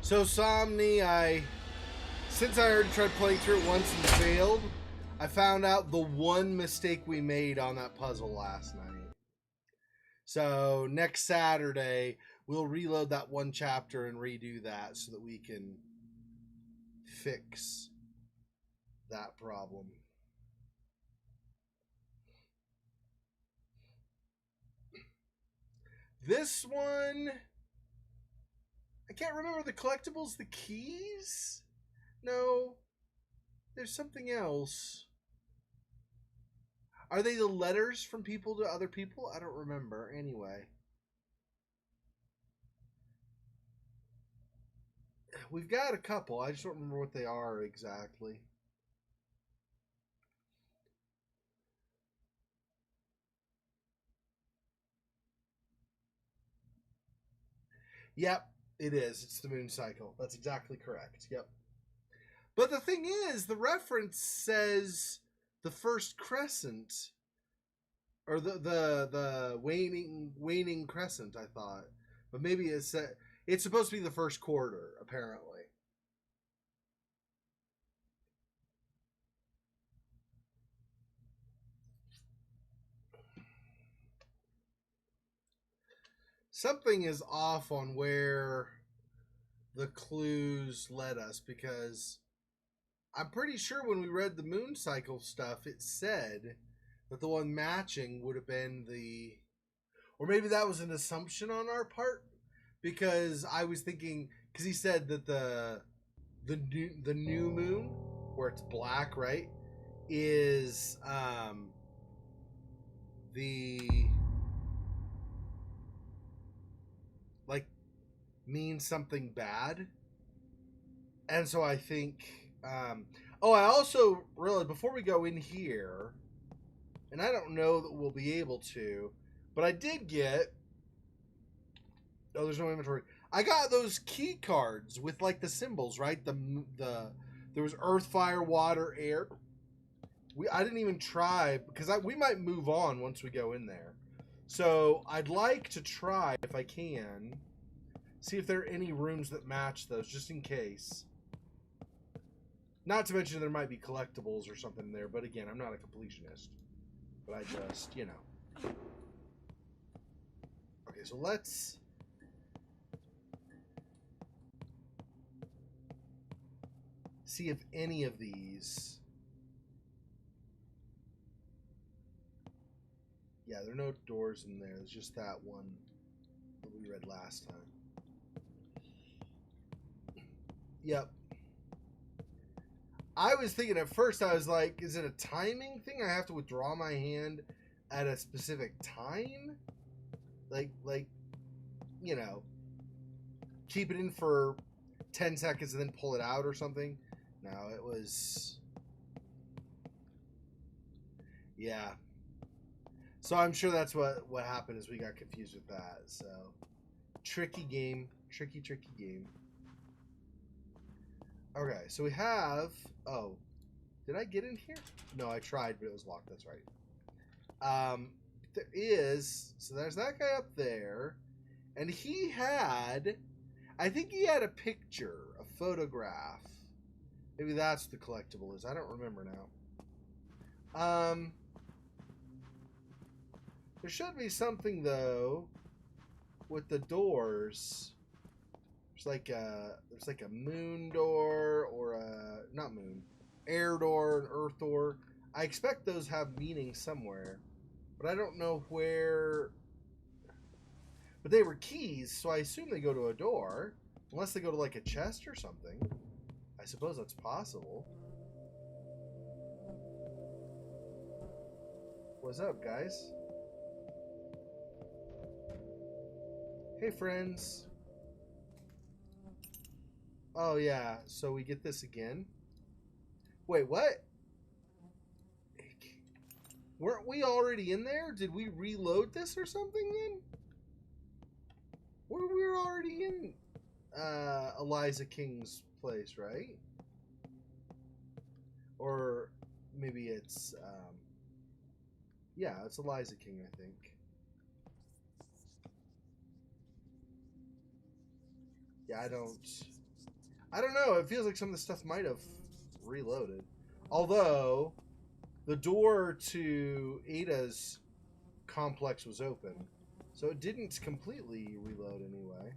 So Somni, since I already tried playing through it once and failed, I found out the one mistake we made on that puzzle last night. So next Saturday, we'll reload that one chapter and redo that so that we can fix that problem. This one, I can't remember the collectibles, the keys? No, there's something else. Are they the letters from people to other people? I don't remember. Anyway. We've got a couple. I just don't remember what they are exactly. Yep, it is. It's the moon cycle. That's exactly correct. Yep. But the thing is, the reference says the first crescent, or the waning crescent. I thought, but maybe it's supposed to be the first quarter. Apparently. Something is off on where the clues led us, because I'm pretty sure when we read the moon cycle stuff, it said that the one matching would have been the, or maybe that was an assumption on our part, because I was thinking, because he said that the new moon, where it's black, right, is the, like, means something bad. And so I think oh, I also realized before we go in here, and I don't know that we'll be able to, but I did get, oh, there's no inventory. I got those key cards with like the symbols, right? There was earth, fire, water, air. I didn't even try, because we might move on once we go in there. So I'd like to try, if I can, see if there are any rooms that match those, just in case. Not to mention there might be collectibles or something there, but again, I'm not a completionist. But I just, you know. Okay, so let's see if any of these... Yeah, there are no doors in there. There's just that one that we read last time. Yep. I was thinking at first, I was like, is it a timing thing? I have to withdraw my hand at a specific time? Like, you know, keep it in for 10 seconds and then pull it out or something? No, it was... Yeah. So I'm sure that's what happened, is we got confused with that. So, tricky game. Tricky game. Okay, so we have... Oh, did I get in here? No, I tried, but it was locked. That's right. There is... So there's that guy up there. And he had... I think he had a picture, a photograph. Maybe that's what the collectible is. I don't remember now. There should be something, though, with the doors. There's like a moon door, or a, not moon, air door, an earth door. I expect those have meaning somewhere, but I don't know where. But they were keys, so I assume they go to a door, unless they go to like a chest or something. I suppose that's possible. What's up, guys? Hey, friends. Oh, yeah. So we get this again. Wait, what? Weren't we already in there? Did we reload this or something then? We were already in Eliza King's place, right? Or maybe it's... yeah, it's Eliza King, I think. Yeah, I don't... I don't know. It feels like some of the stuff might have reloaded. Although, the door to Ada's complex was open. So it didn't completely reload anyway.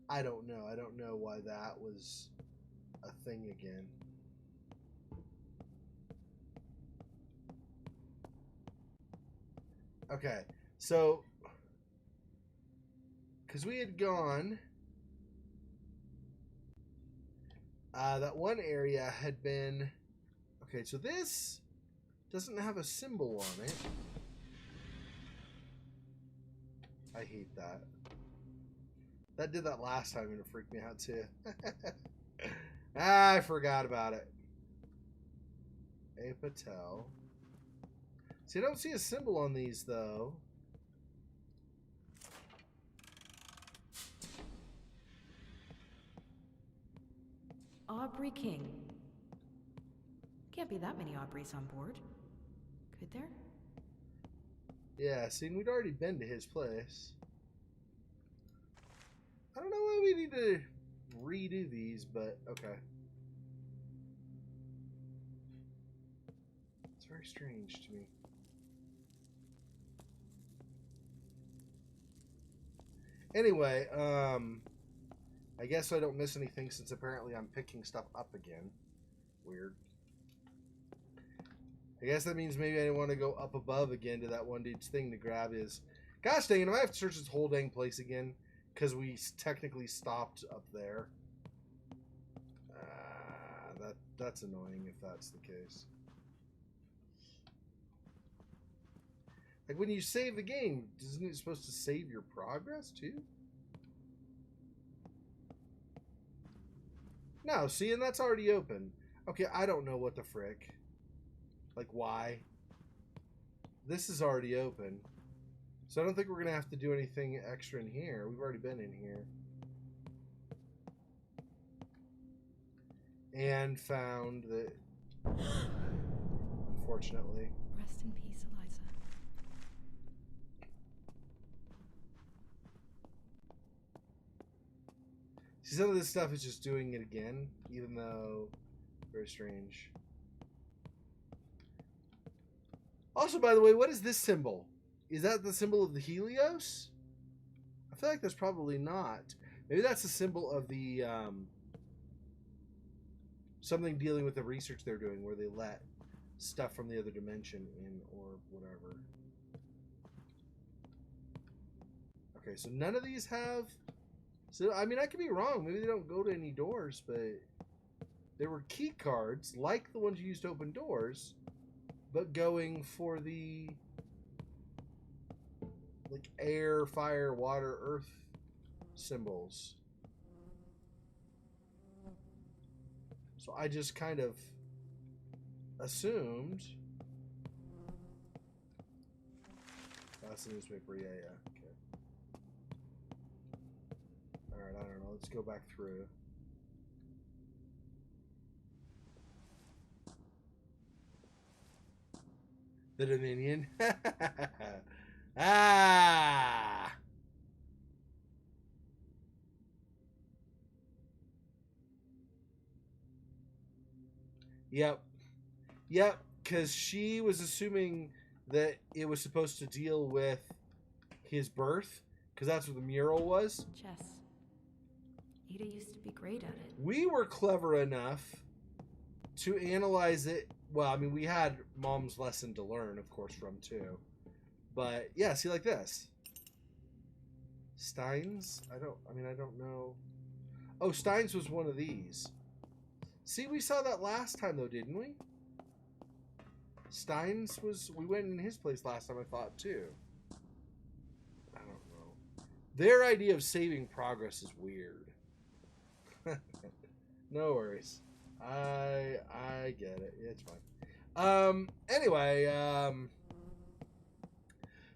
I don't know. I don't know why that was a thing again. Okay, so because we had gone, that one area had been, okay, so this doesn't have a symbol on it. I hate that. That did that last time and it freaked me out too. I forgot about it. A Patel. See, I don't see a symbol on these though. Aubrey King. Can't be that many Aubreys on board. Could there? Yeah, see, we'd already been to his place. I don't know why we need to redo these, but okay. It's very strange to me. Anyway, I guess I don't miss anything since apparently I'm picking stuff up again. Weird. I guess that means maybe I want to go up above again to that one dude's thing to grab his... Gosh dang it, I have to search this whole dang place again because we technically stopped up there. That's annoying if that's the case. Like when you save the game, isn't it supposed to save your progress too? No, see, and that's already open. Okay, I don't know what the frick. Like, why? This is already open. So I don't think we're going to have to do anything extra in here. We've already been in here. And found that... Unfortunately. Rest in peace, Eliza. See, some of this stuff is just doing it again, even though very strange. Also, by the way, what is this symbol? Is that the symbol of the Helios? I feel like that's probably not. Maybe that's the symbol of the something dealing with the research they're doing, where they let stuff from the other dimension in or whatever. Okay, so none of these have... So, I mean, I could be wrong. Maybe they don't go to any doors, but there were key cards, like the ones you used to open doors, but going for the, like, air, fire, water, earth symbols. So I just kind of assumed... That's the newspaper, yeah. Okay. Alright, I don't know. Let's go back through. The Dominion. Ah! Yep. Yep, because she was assuming that it was supposed to deal with his birth, because that's what the mural was. Chess. Ada used to be great at it. We were clever enough to analyze it. Well, I mean, we had Mom's lesson to learn, of course, from too. But yeah, see, like this. Steins? I don't know. Oh, Steins was one of these. See, we saw that last time though, didn't we? Steins was, we went in his place last time, I thought too. I don't know. Their idea of saving progress is weird. No worries. I get it. It's fine. Anyway,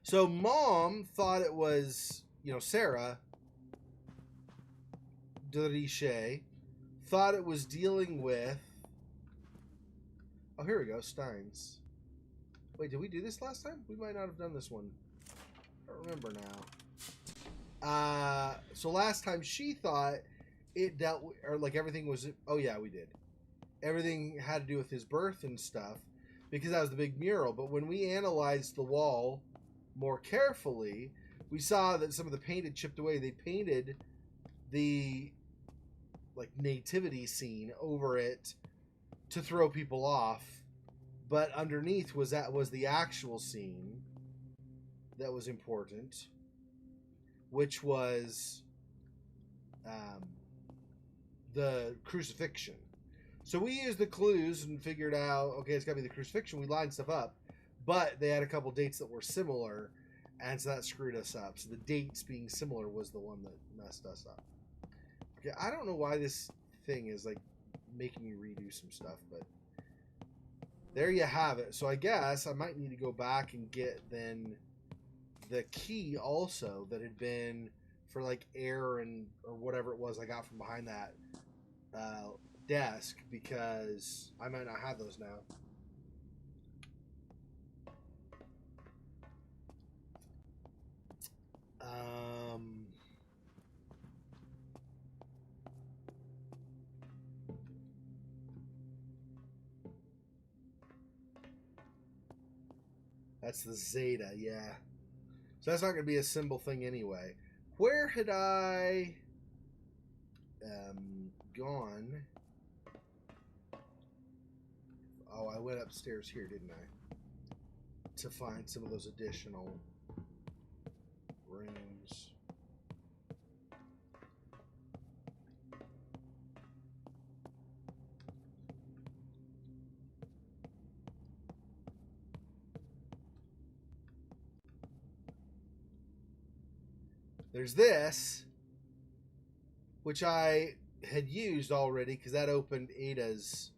so Mom thought it was, you know, Sarah Deriche thought it was dealing with... Oh, here we go. Steins. Wait, did we do this last time? We might not have done this one. I don't remember now. So last time she thought it dealt with, or like everything was. Oh yeah, we did. Everything had to do with his birth and stuff because that was the big mural. But when we analyzed the wall more carefully, we saw that some of the paint had chipped away. They painted the like nativity scene over it to throw people off, but underneath was the actual scene that was important, which was the crucifixion. So we used the clues and figured out, okay, it's got to be the crucifixion. We lined stuff up, but they had a couple dates that were similar, and so that screwed us up. So the dates being similar was the one that messed us up. Okay, I don't know why this thing is like making me redo some stuff, but there you have it. So I guess I might need to go back and get then the key also that had been for like air and or whatever it was I got from behind that desk, because I might not have those now. That's the Zeta, yeah. So that's not going to be a symbol thing anyway. Where had I gone? Oh, I went upstairs here, didn't I? To find some of those additional rooms. There's this, which I had used already because that opened Ada's.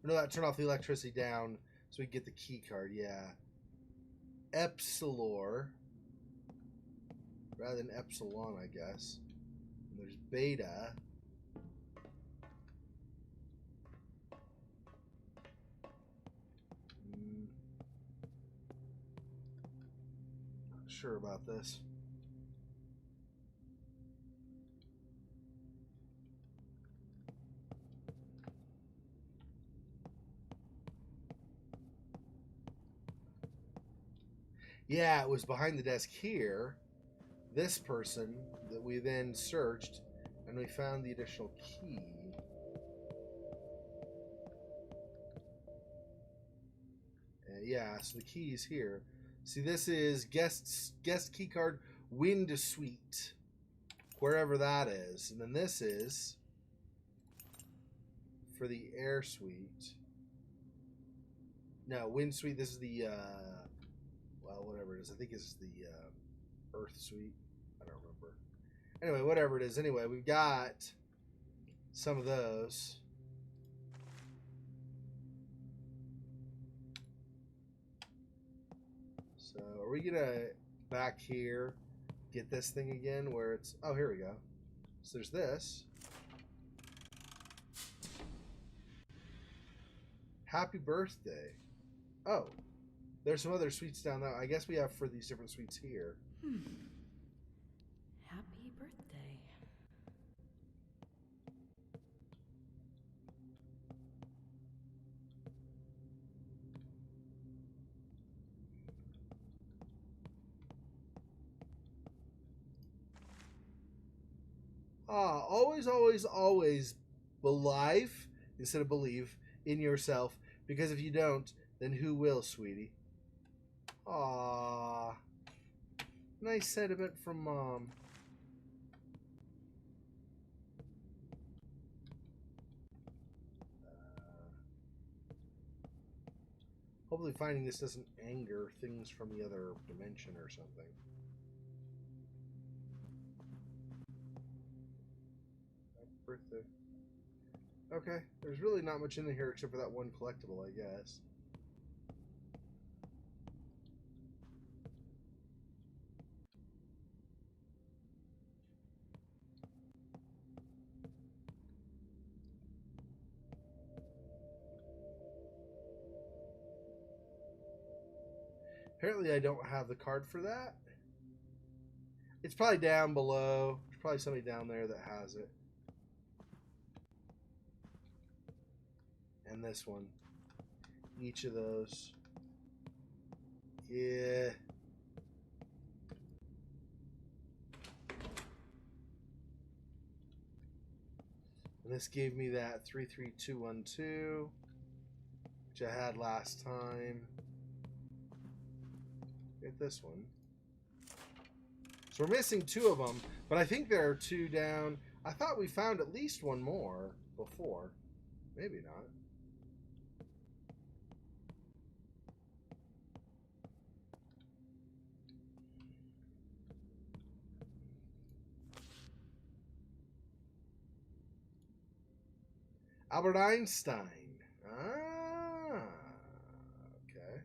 No, that turned off the electricity down so we could get the key card. Yeah. Epsilor. Rather than Epsilon, I guess. And there's Beta. Not sure about this. Yeah, it was behind the desk here. This person that we then searched, and we found the additional key. Yeah, so the key is here. See, this is guest key card Wind Suite, wherever that is, and then this is for the Air Suite. No, Wind Suite. This is the well, whatever it is. I think it's the Earth Suite. I don't remember. Anyway, whatever it is. Anyway, we've got some of those. So are we gonna back here get this thing again where it's, oh, here we go. So there's this. Happy birthday. Oh, there's some other suites down there. I guess we have for these different suites here. Happy birthday. Always, always, always believe instead of believe in yourself, because if you don't, then who will, sweetie? Aw, nice sentiment from Mom. Hopefully finding this doesn't anger things from the other dimension or something. Happy birthday. Okay, there's really not much in here except for that one collectible, I guess. Apparently I don't have the card for that. It's probably down below. There's probably somebody down there that has it. And this one. Each of those. Yeah. And this gave me that 33212, which I had last time. Get this one. So we're missing 2 of them, but I think there are 2 down. I thought we found at least one more before. Maybe not. Albert Einstein. Ah, okay.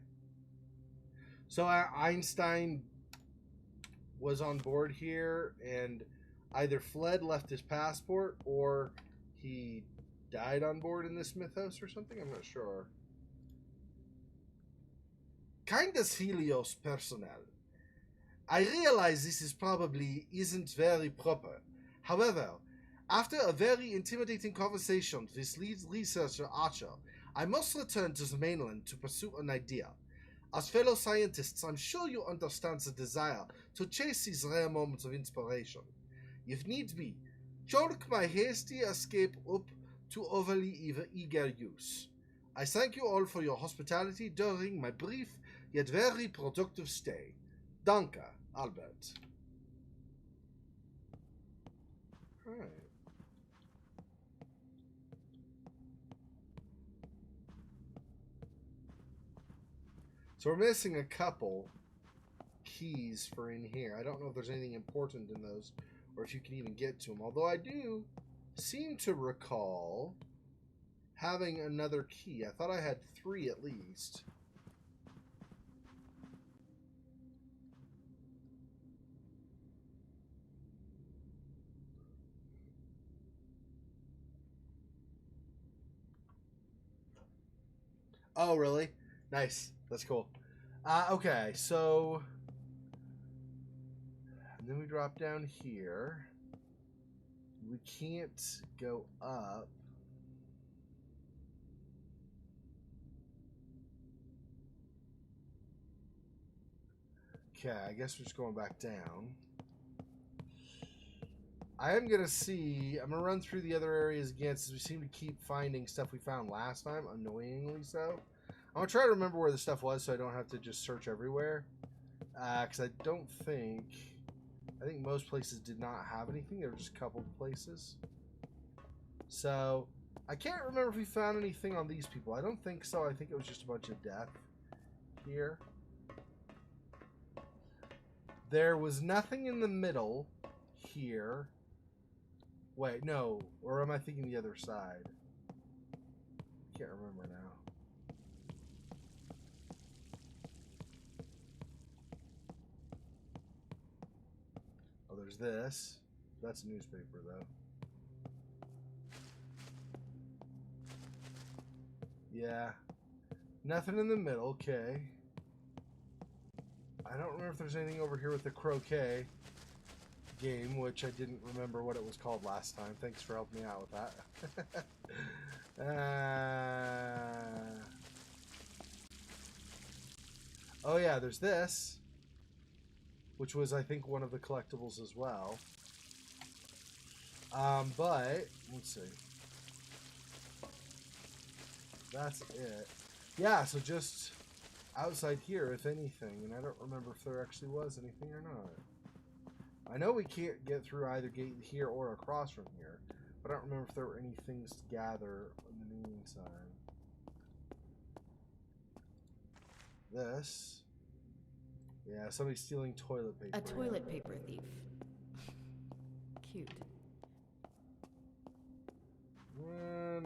So Einstein was on board here and either fled, left his passport, or he died on board in this mythos or something? I'm not sure. Kindest Helios personnel. I realize this is probably isn't very proper. However, after a very intimidating conversation with lead researcher Archer, I must return to the mainland to pursue an idea. As fellow scientists, I'm sure you understand the desire to chase these rare moments of inspiration. If need be, chalk my hasty escape up to overly eager use. I thank you all for your hospitality during my brief yet very productive stay. Danke, Albert. Alright. So we're missing a couple keys for in here. I don't know if there's anything important in those or if you can even get to them. Although I do seem to recall having another key. I thought I had 3 at least. Oh, really? Nice. That's cool. Okay, so... And then we drop down here. We can't go up. Okay, I guess we're just going back down. I am going to see... I'm going to run through the other areas again since we seem to keep finding stuff we found last time, annoyingly so. I'm going to try to remember where the stuff was so I don't have to just search everywhere. Because I don't think... I think most places did not have anything. There were just a couple of places. So, I can't remember if we found anything on these people. I don't think so. I think it was just a bunch of death here. There was nothing in the middle here. Wait, no. Or am I thinking the other side? I can't remember now. Oh, there's this. That's a newspaper, though. Yeah. Nothing in the middle. Okay. I don't remember if there's anything over here with the croquet game, which I didn't remember what it was called last time. Thanks for helping me out with that. Oh yeah, there's this, which was, I think, one of the collectibles as well. But, let's see. That's it. Yeah, so just outside here, if anything, and I don't remember if there actually was anything or not. I know we can't get through either gate here or across from here, but I don't remember if there were any things to gather in the meantime. This. Yeah, somebody's stealing toilet paper. A toilet paper thief. Cute.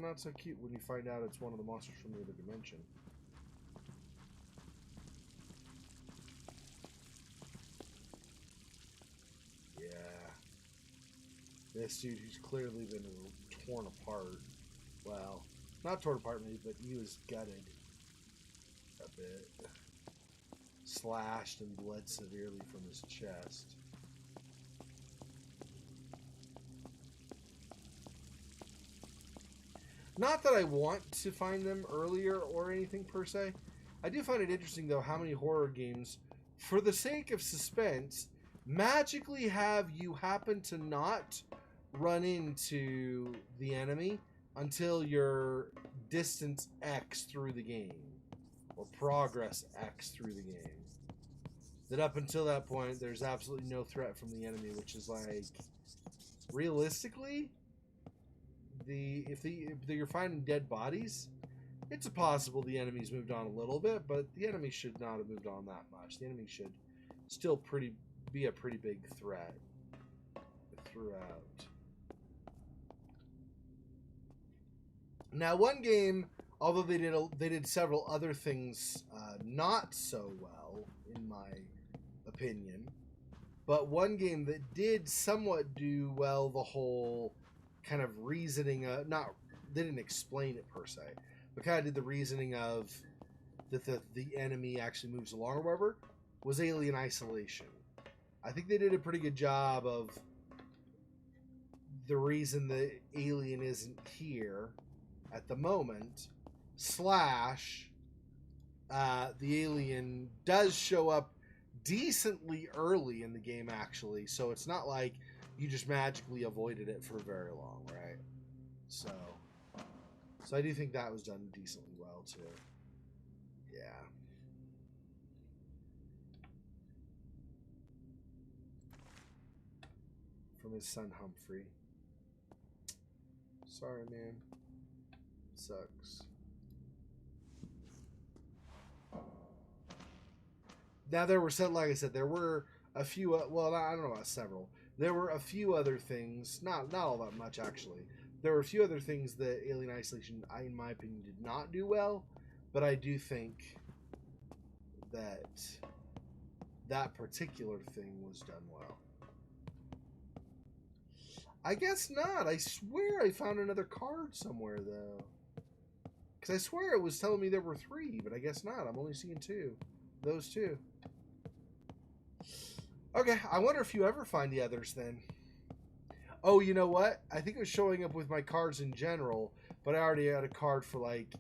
Not so cute when you find out it's one of the monsters from the other dimension. Yeah. This dude who's clearly been torn apart. Well, not torn apart maybe, but he was gutted a bit. Slashed and bled severely from his chest. Not that I want to find them earlier or anything per se. I do find it interesting, though, how many horror games, for the sake of suspense, magically have you happen to not run into the enemy until you're distance X through the game, or progress X through the game. That up until that point, there's absolutely no threat from the enemy, which is like, realistically, if you're finding dead bodies, it's possible the enemy's moved on a little bit, but the enemy should not have moved on that much. The enemy should still be a pretty big threat throughout. Now, one game, although they did several other things not so well, in my opinion, but one game that did somewhat do well the whole kind of reasoning, they didn't explain it per se, but kind of did the reasoning of that the enemy actually moves along or whatever, was Alien Isolation. I think they did a pretty good job of the reason the alien isn't here at the moment, slash the alien does show up decently early in the game, actually, so it's not like you just magically avoided it for very long, right? So I do think that was done decently well too. Yeah. From his son Humphrey. Sorry, man. Sucks. Now there were some, like I said, there were a few. Well, I don't know about several. There were a few other things. Not all that much actually. There were a few other things that Alien Isolation, in my opinion, did not do well. But I do think that that particular thing was done well. I guess not. I swear I found another card somewhere, though. Because I swear it was telling me there were 3, but I guess not. I'm only seeing 2. Those 2. Okay, I wonder if you ever find the others, then. Oh, you know what? I think it was showing up with my cards in general, but I already had a card for, like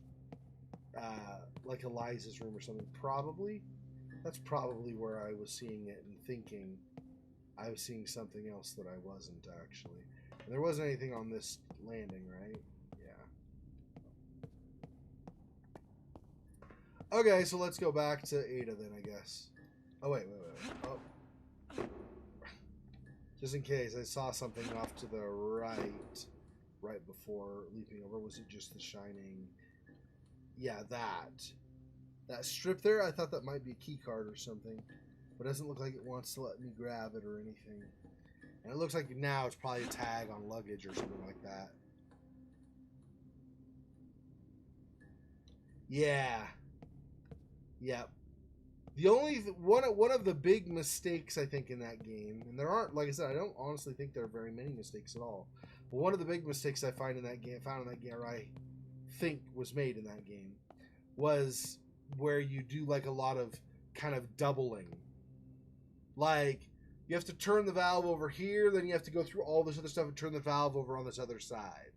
Eliza's room or something. Probably. That's probably where I was seeing it and thinking I was seeing something else that I wasn't, actually. And there wasn't anything on this landing, right? Yeah. Okay, so let's go back to Ada then, I guess. Oh, wait. Oh. Just in case, I saw something off to the right before leaping over. Was it just the shining? Yeah, that strip there. I thought that might be a key card or something, but it doesn't look like it wants to let me grab it or anything. And it looks like now it's probably a tag on luggage or something like that. Yeah. Yep. The only one of the big mistakes I think in that game, and there aren't, like I said, I don't honestly think there are very many mistakes at all. But one of the big mistakes I found in that game, or I think was made in that game, was where you do like a lot of kind of doubling. Like you have to turn the valve over here, then you have to go through all this other stuff and turn the valve over on this other side.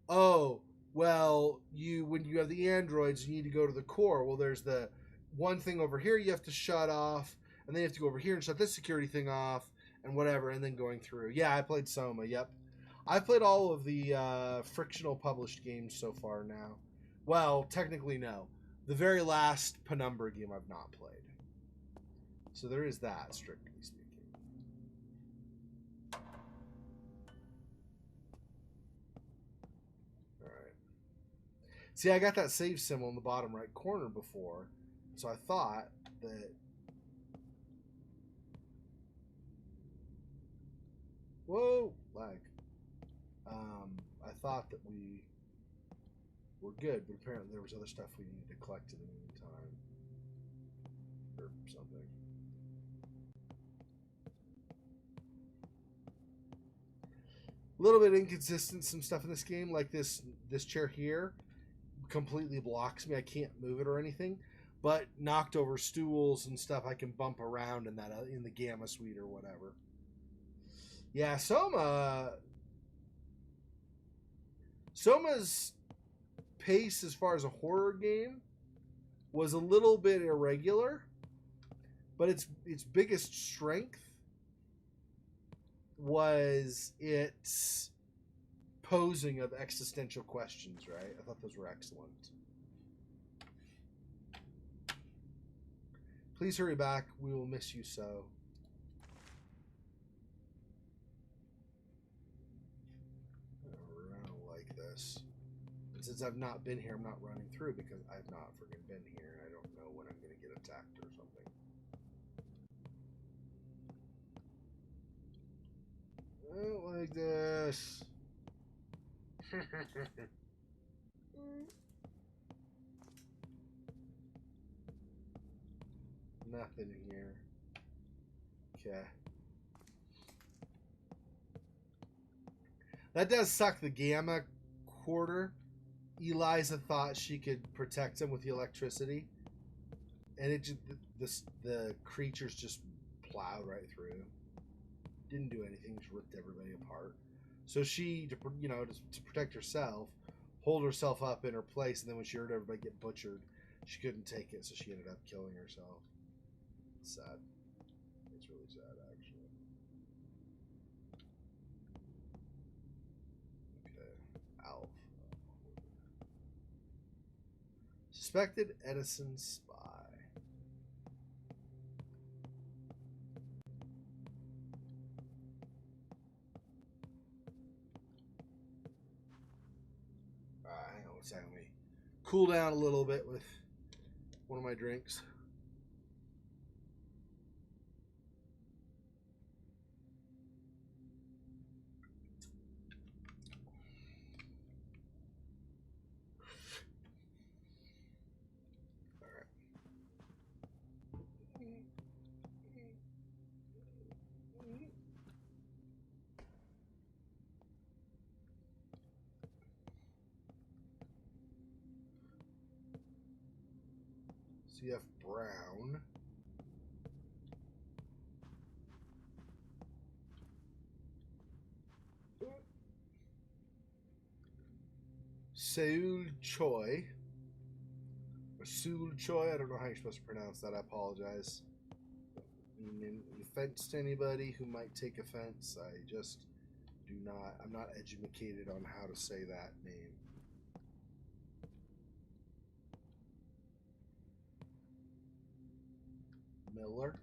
Oh, well, when you have the androids, you need to go to the core. Well, there's the one thing over here you have to shut off, and then you have to go over here and shut this security thing off, and whatever, and then going through. Yeah, I played Soma, yep. I've played all of the frictional published games so far now. Well, technically, no. The very last Penumbra game I've not played. So there is that, strictly speaking. Alright. See, I got that save symbol in the bottom right corner before, so I thought that... Whoa! Lag. I thought that we were good, but apparently there was other stuff we needed to collect in the meantime. Or something. A little bit inconsistent, some stuff in this game, like this chair here completely blocks me. I can't move it or anything, but knocked over stools and stuff I can bump around in that in the Gamma Suite or whatever. Yeah, Soma Soma's pace as far as a horror game was a little bit irregular, but its biggest strength was its posing of existential questions, right? I thought those were excellent. Please hurry back. We will miss you so. I don't like this. And since I've not been here, I'm not running through because I've not freaking been here and I don't know when I'm going to get attacked or something. I don't like this. Nothing here. Okay. That does suck, the gamma quarter. Eliza thought she could protect him with the electricity. And it just, the creatures just plowed right through. Didn't do anything, just ripped everybody apart. So she, you know, to protect herself, hold herself up in her place, and then when she heard everybody get butchered, she couldn't take it, so she ended up killing herself. It's sad. It's really sad, actually. Okay. Alf. Suspected Edison spy. Hang on a second. Let me cool down a little bit with one of my drinks. CF Brown. Seul Choi. Or Seul Choi. I don't know how you're supposed to pronounce that. I apologize. Meaning offense to anybody who might take offense. I just do not. I'm not educated on how to say that name. Miller.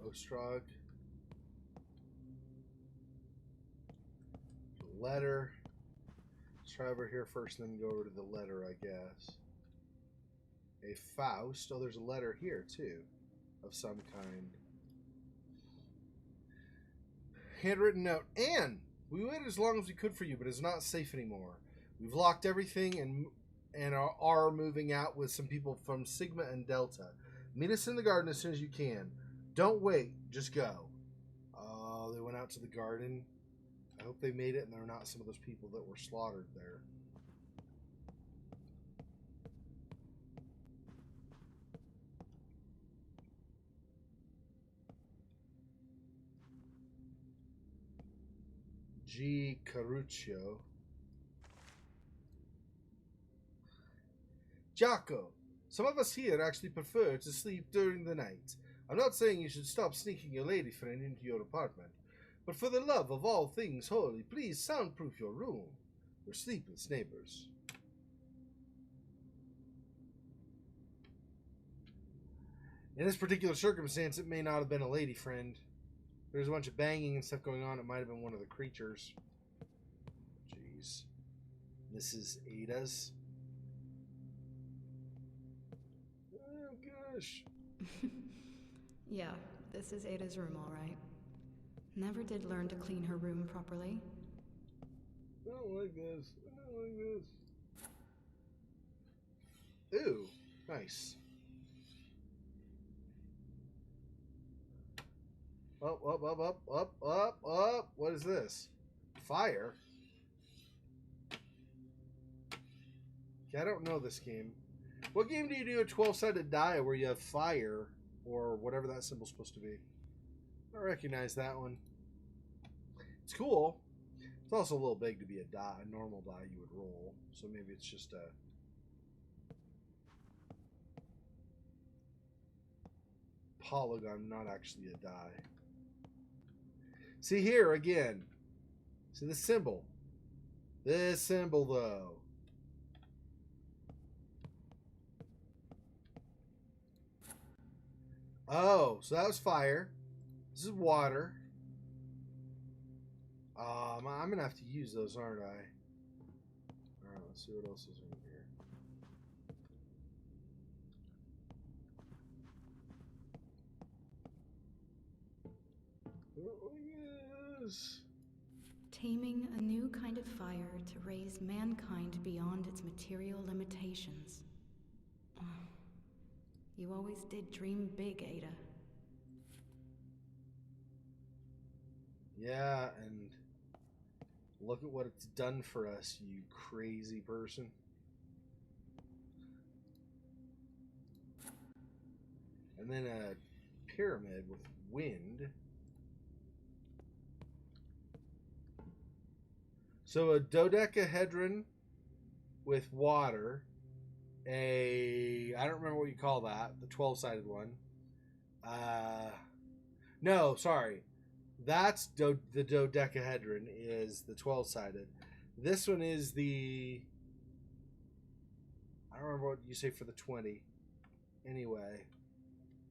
Ostrog. Letter. Let's try over here first, and then go over to the letter, I guess. A Faust. Oh, there's a letter here, too, of some kind. Handwritten note. Anne, we waited as long as we could for you, but it's not safe anymore. We've locked everything and are moving out with some people from Sigma and Delta. Meet us in the garden as soon as you can. Don't wait. Just go. Oh, they went out to the garden. I hope they made it and they're not some of those people that were slaughtered there. G. Caruccio. Jocko, some of us here actually prefer to sleep during the night. I'm not saying you should stop sneaking your lady friend into your apartment, but for the love of all things holy, please soundproof your room. We're sleepless neighbors. In this particular circumstance, it may not have been a lady friend. There's a bunch of banging and stuff going on. It might have been one of the creatures. Jeez. This is Ada's. Oh, gosh. Yeah, this is Ada's room, all right. Never did learn to clean her room properly. I don't like this. I don't like this. Ooh, nice. Up, up, up, up, up, up, up. What is this? Fire? Okay, I don't know this game. What game do you do a 12-sided die where you have fire or whatever that symbol's supposed to be? I don't recognize that one. It's cool. It's also a little big to be a die, a normal die you would roll. So maybe it's just a polygon, not actually a die. See here again. See the symbol. This symbol though. Oh, so that was fire. This is water. I'm gonna have to use those, aren't I? Alright, let's see what else is in here. Oh, yes. Taming a new kind of fire to raise mankind beyond its material limitations. Oh, you always did dream big, Ada. Yeah, and look at what it's done for us, you crazy person. And then a pyramid with wind. So a dodecahedron with water. I don't remember what you call that. The 12-sided one. No, sorry. That's the dodecahedron is the 12-sided. This one is the... I don't remember what you say for the 20. Anyway.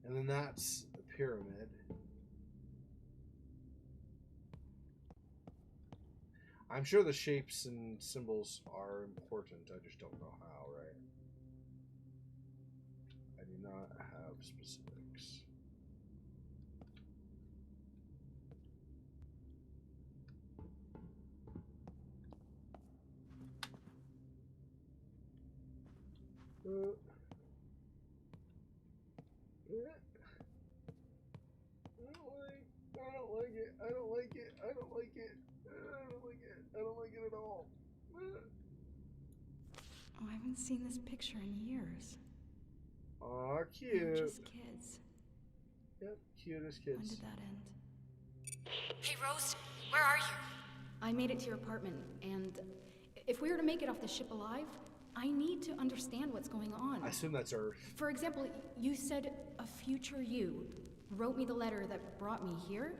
And then that's a pyramid. I'm sure the shapes and symbols are important. I just don't know how, right? I do not have specifics. I don't like it. I don't like it. I don't like it. I don't like it. I don't like it at all. Oh, I haven't seen this picture in years. Aw, They were cute. just kids. Yep, cute as When kids. did that end? Hey, Rose, where are you? I made it to your apartment, and if we were to make it off the ship alive, I need to understand what's going on. I assume that's Earth. For example, you said a future you wrote me the letter that brought me here.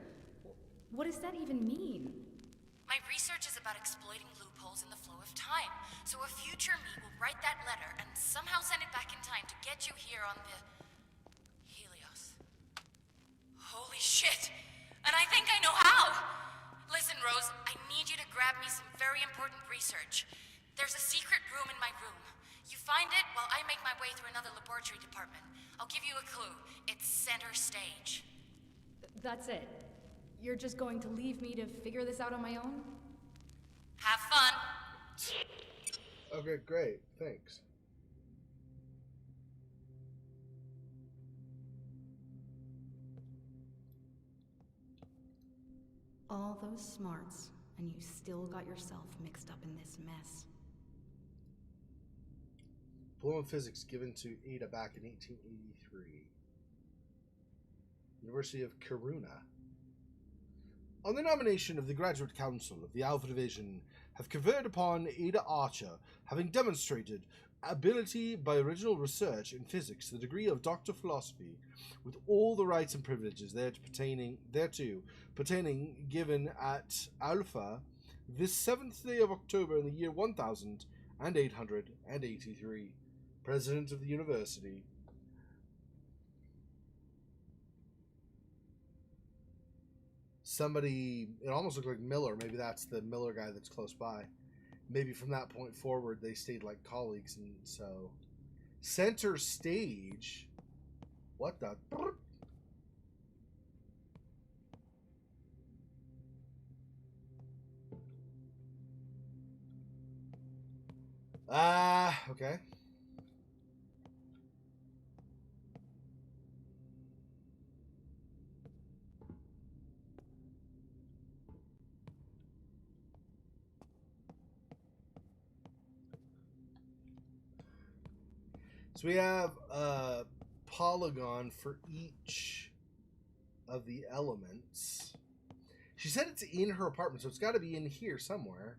What does that even mean? My research is about exploiting loopholes in the flow of time. So a future me will write that letter and somehow send it back in time to get you here on the... Helios. Holy shit! And I think I know how! Listen, Rose, I need you to grab me some very important research. There's a secret room in my room. You find it while I make my way through another laboratory department. I'll give you a clue. It's center stage. That's it. You're just going to leave me to figure this out on my own? Have fun! Okay, great. Thanks. All those smarts, and you still got yourself mixed up in this mess. Diploma in Physics given to Ada back in 1883. University of Kiruna. On the nomination of the Graduate Council of the Alpha Division, have conferred upon Ada Archer, having demonstrated ability by original research in physics, the degree of Doctor of Philosophy, with all the rights and privileges thereto pertaining given at Alpha, this 7th day of October in the year 1883. President of the University. Somebody, it almost looked like Miller. Maybe that's the Miller guy that's close by. Maybe from that point forward, they stayed like colleagues, and so center stage. What the? Okay. So we have a polygon for each of the elements. She said it's in her apartment, so it's got to be in here somewhere.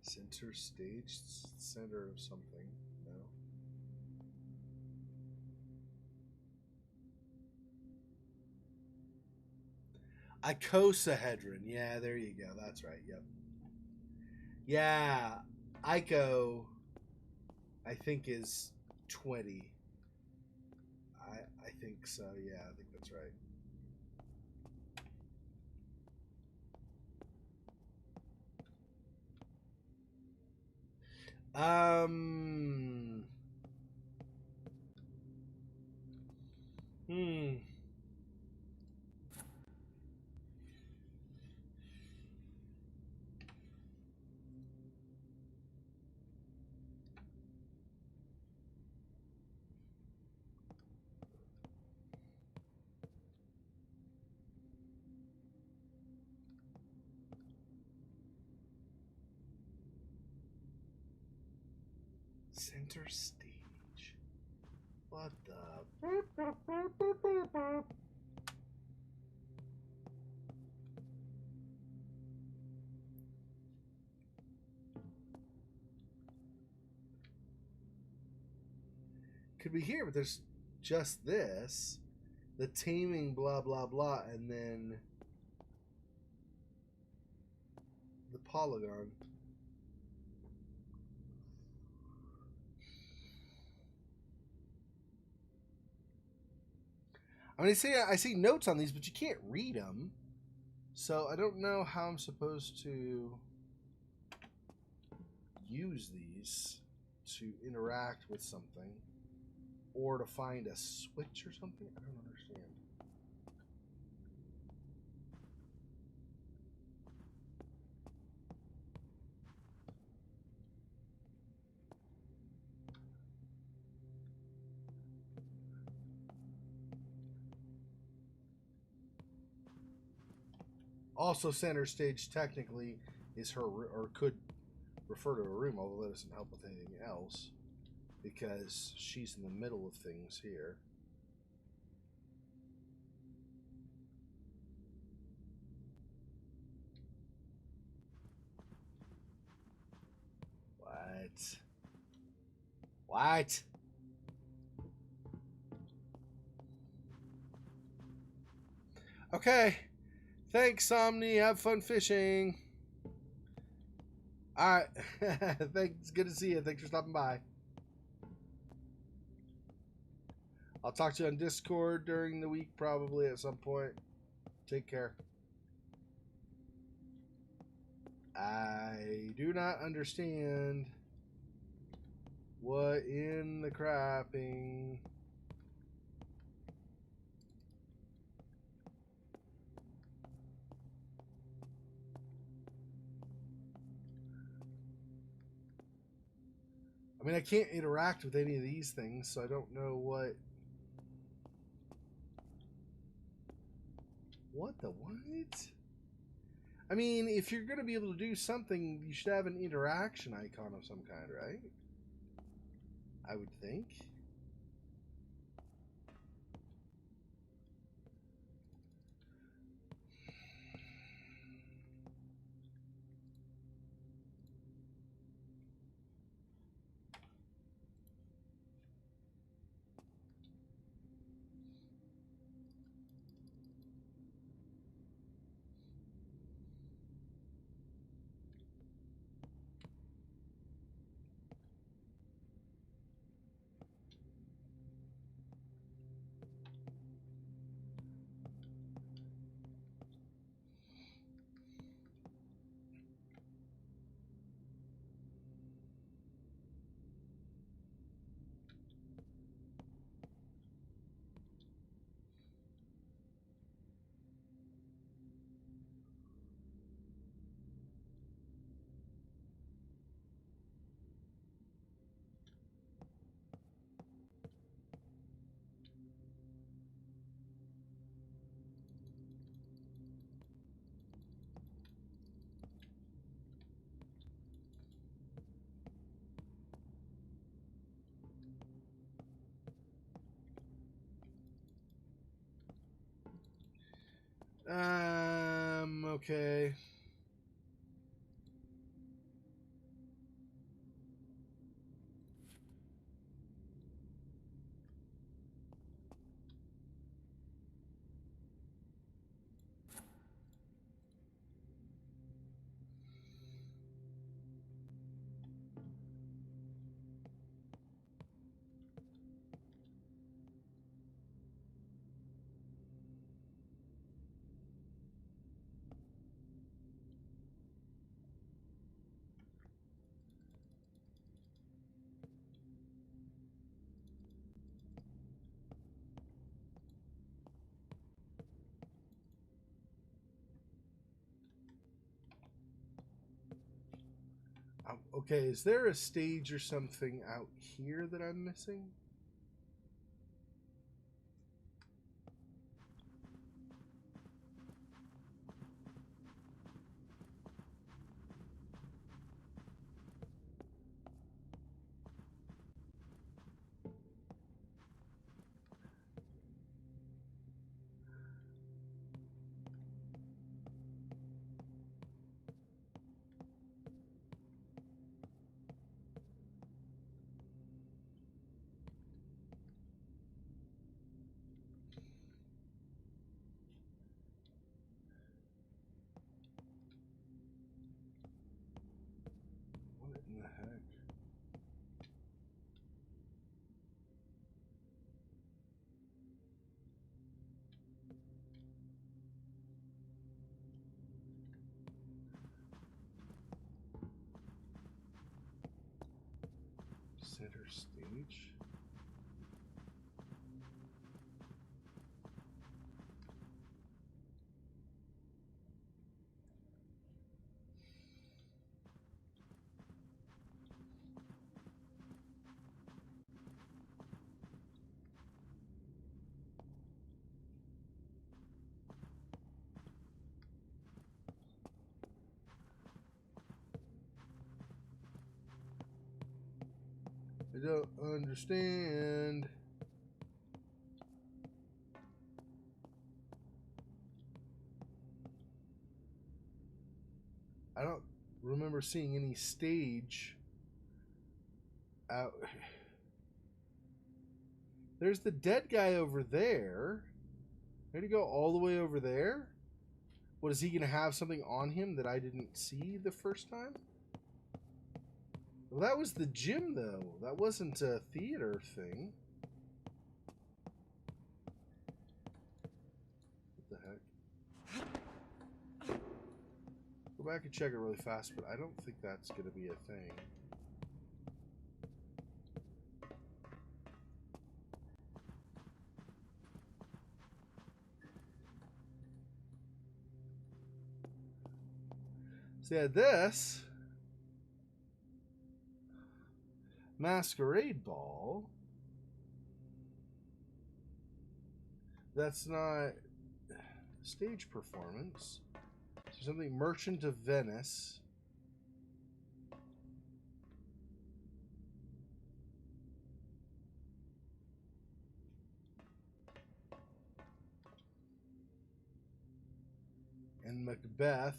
Center stage, center of something. No. Icosahedron. Yeah, there you go. That's right. Yep. Yeah. Ico, I think, is 20. I think so. Yeah, I think that's right. Hmm. Center stage. What the? Could be here, but there's just this. The taming, blah, blah, blah, and then the polygon. I mean, I see notes on these, but you can't read them. So I don't know how I'm supposed to use these to interact with something or to find a switch or something. I don't understand. Also, center stage technically is her, or could refer to a room, although that doesn't help with anything else because she's in the middle of things here. What? What? Okay. Thanks, Somni. Have fun fishing. All right. Thanks. Good to see you. Thanks for stopping by. I'll talk to you on Discord during the week, probably at some point. Take care. I do not understand what in the crapping. I mean, I can't interact with any of these things, so I don't know what. What the what? I mean, if you're going to be able to do something, you should have an interaction icon of some kind, right? I would think. Okay. Okay, is there a stage or something out here that I'm missing? What in the heck? Center stage? I don't understand. I don't remember seeing any stage out. There's the dead guy over there. Did he go all the way over there? What, is he going to have something on him that I didn't see the first time? Well, that was the gym, though. That wasn't a theater thing. What the heck? Go back and check it really fast, but I don't think that's going to be a thing. So yeah, this masquerade ball, that's not stage performance. So something Merchant of Venice. And Macbeth.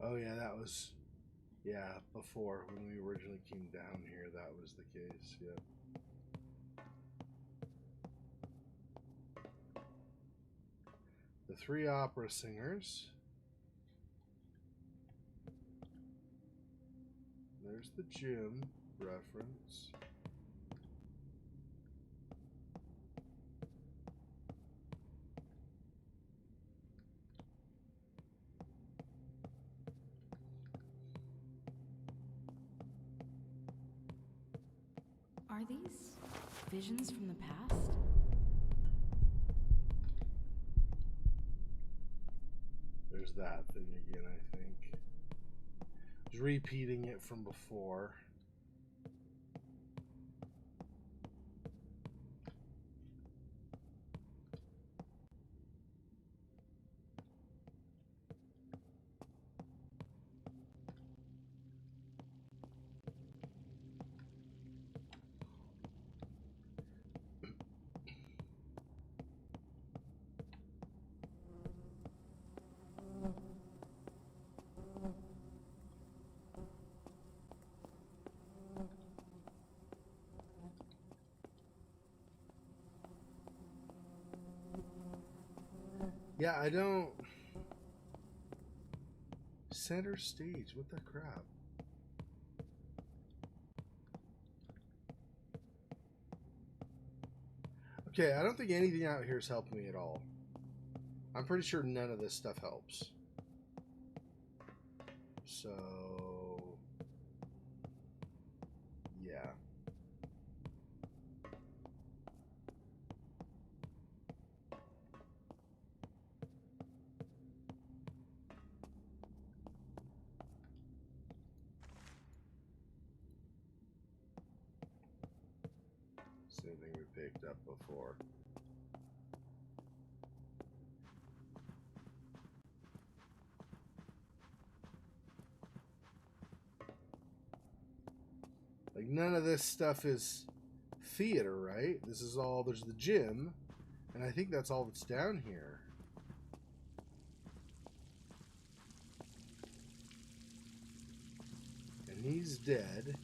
Oh yeah, that was, yeah, before when we originally came down here, that was the case. Yeah. The three opera singers. There's the gym reference. Are these visions from the past? There's that thing again, I think. Just repeating it from before. Yeah, I don't... Center stage, what the crap? Okay, I don't think anything out here is helping me at all. I'm pretty sure none of this stuff helps. So... yeah. Same thing we picked up before. Like, none of this stuff is theater, right? This is all... There's the gym, and I think that's all that's down here. And he's dead.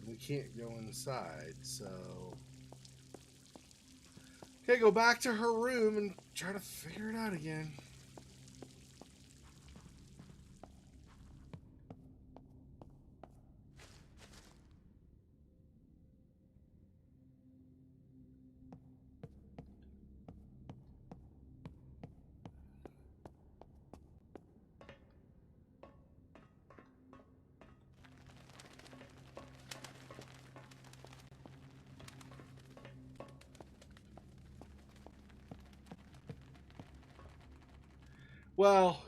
We can't go inside, so... Okay, go back to her room and try to figure it out again. Well,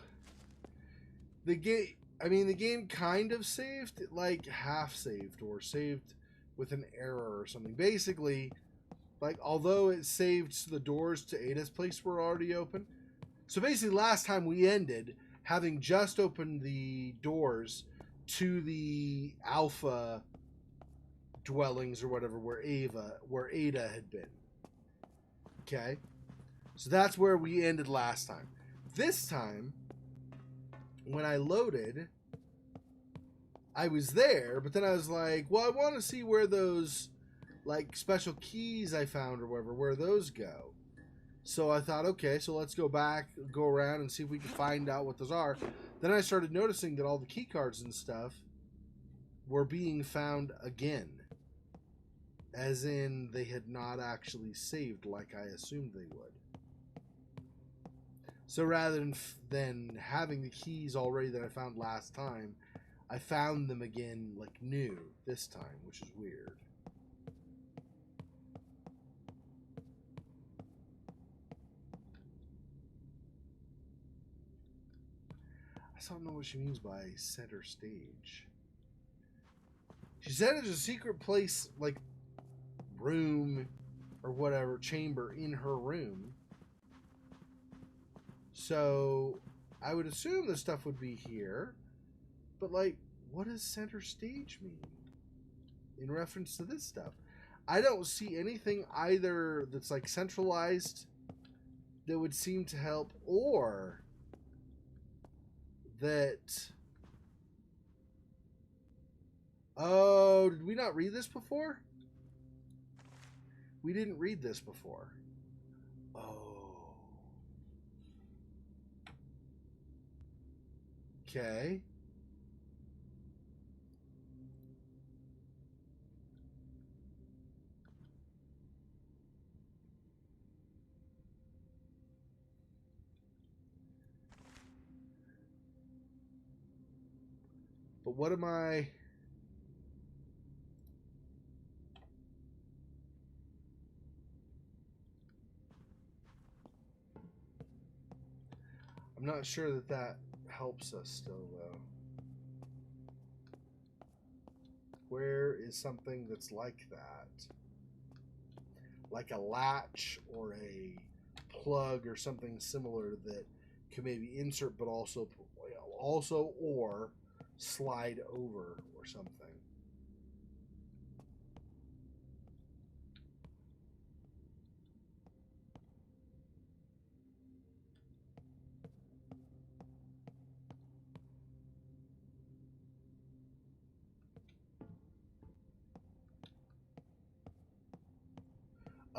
the game... I mean, the game kind of saved, like, half saved, or saved with an error or something. Basically, like, although it saved the doors to Ada's place were already open. So basically, last time we ended having just opened the doors to the Alpha dwellings or whatever, where Ada had been. Okay? So that's where we ended last time. This time, when I loaded, I was there, but then I was like, well, I want to see where those, like, special keys I found or whatever, where those go. So I thought, okay, so let's go back, go around and see if we can find out what those are. Then I started noticing that all the key cards and stuff were being found again. As in, they had not actually saved like I assumed they would. So rather than having the keys already that I found last time, I found them again, like, new this time, which is weird. I still don't know what she means by center stage. She said it's a secret place, like, room or whatever, chamber in her room. So I would assume the stuff would be here. But, like, what does center stage mean in reference to this stuff? I don't see anything either that's, like, centralized that would seem to help, or that... Oh, did we not read this before? We didn't read this before. Oh. Okay. But what am I... I'm not sure that that helps us still, though. Where is something that's like that? Like a latch or a plug or something similar that can maybe insert, but also or slide over or something.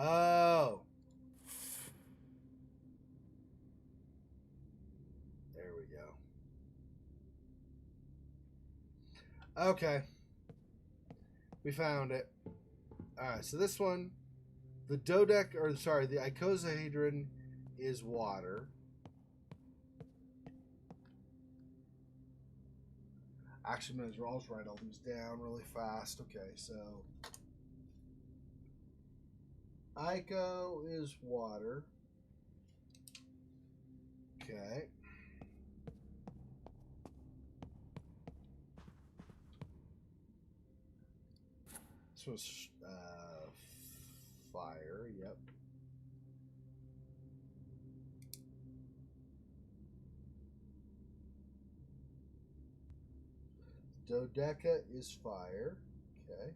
Oh. There we go. Okay. We found it. Alright, so this one, the icosahedron is water. Actually, might as well write all these down really fast. Okay, so Ico is water. Okay. This was fire. Yep. Dodeca is fire. Okay.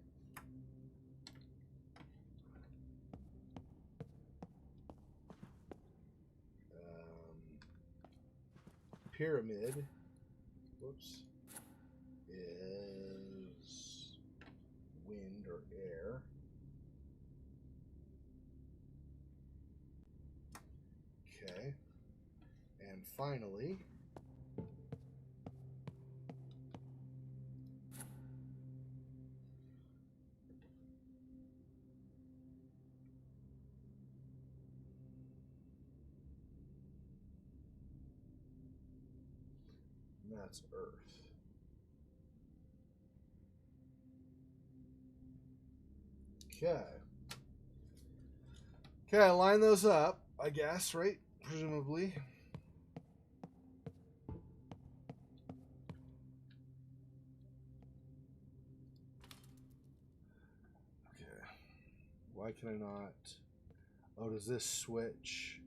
Pyramid. Whoops. Is wind or air. Okay. And finally, that's Earth. Okay. Okay, line those up, I guess, right? Presumably. Okay. Why can I not? Oh, does this switch?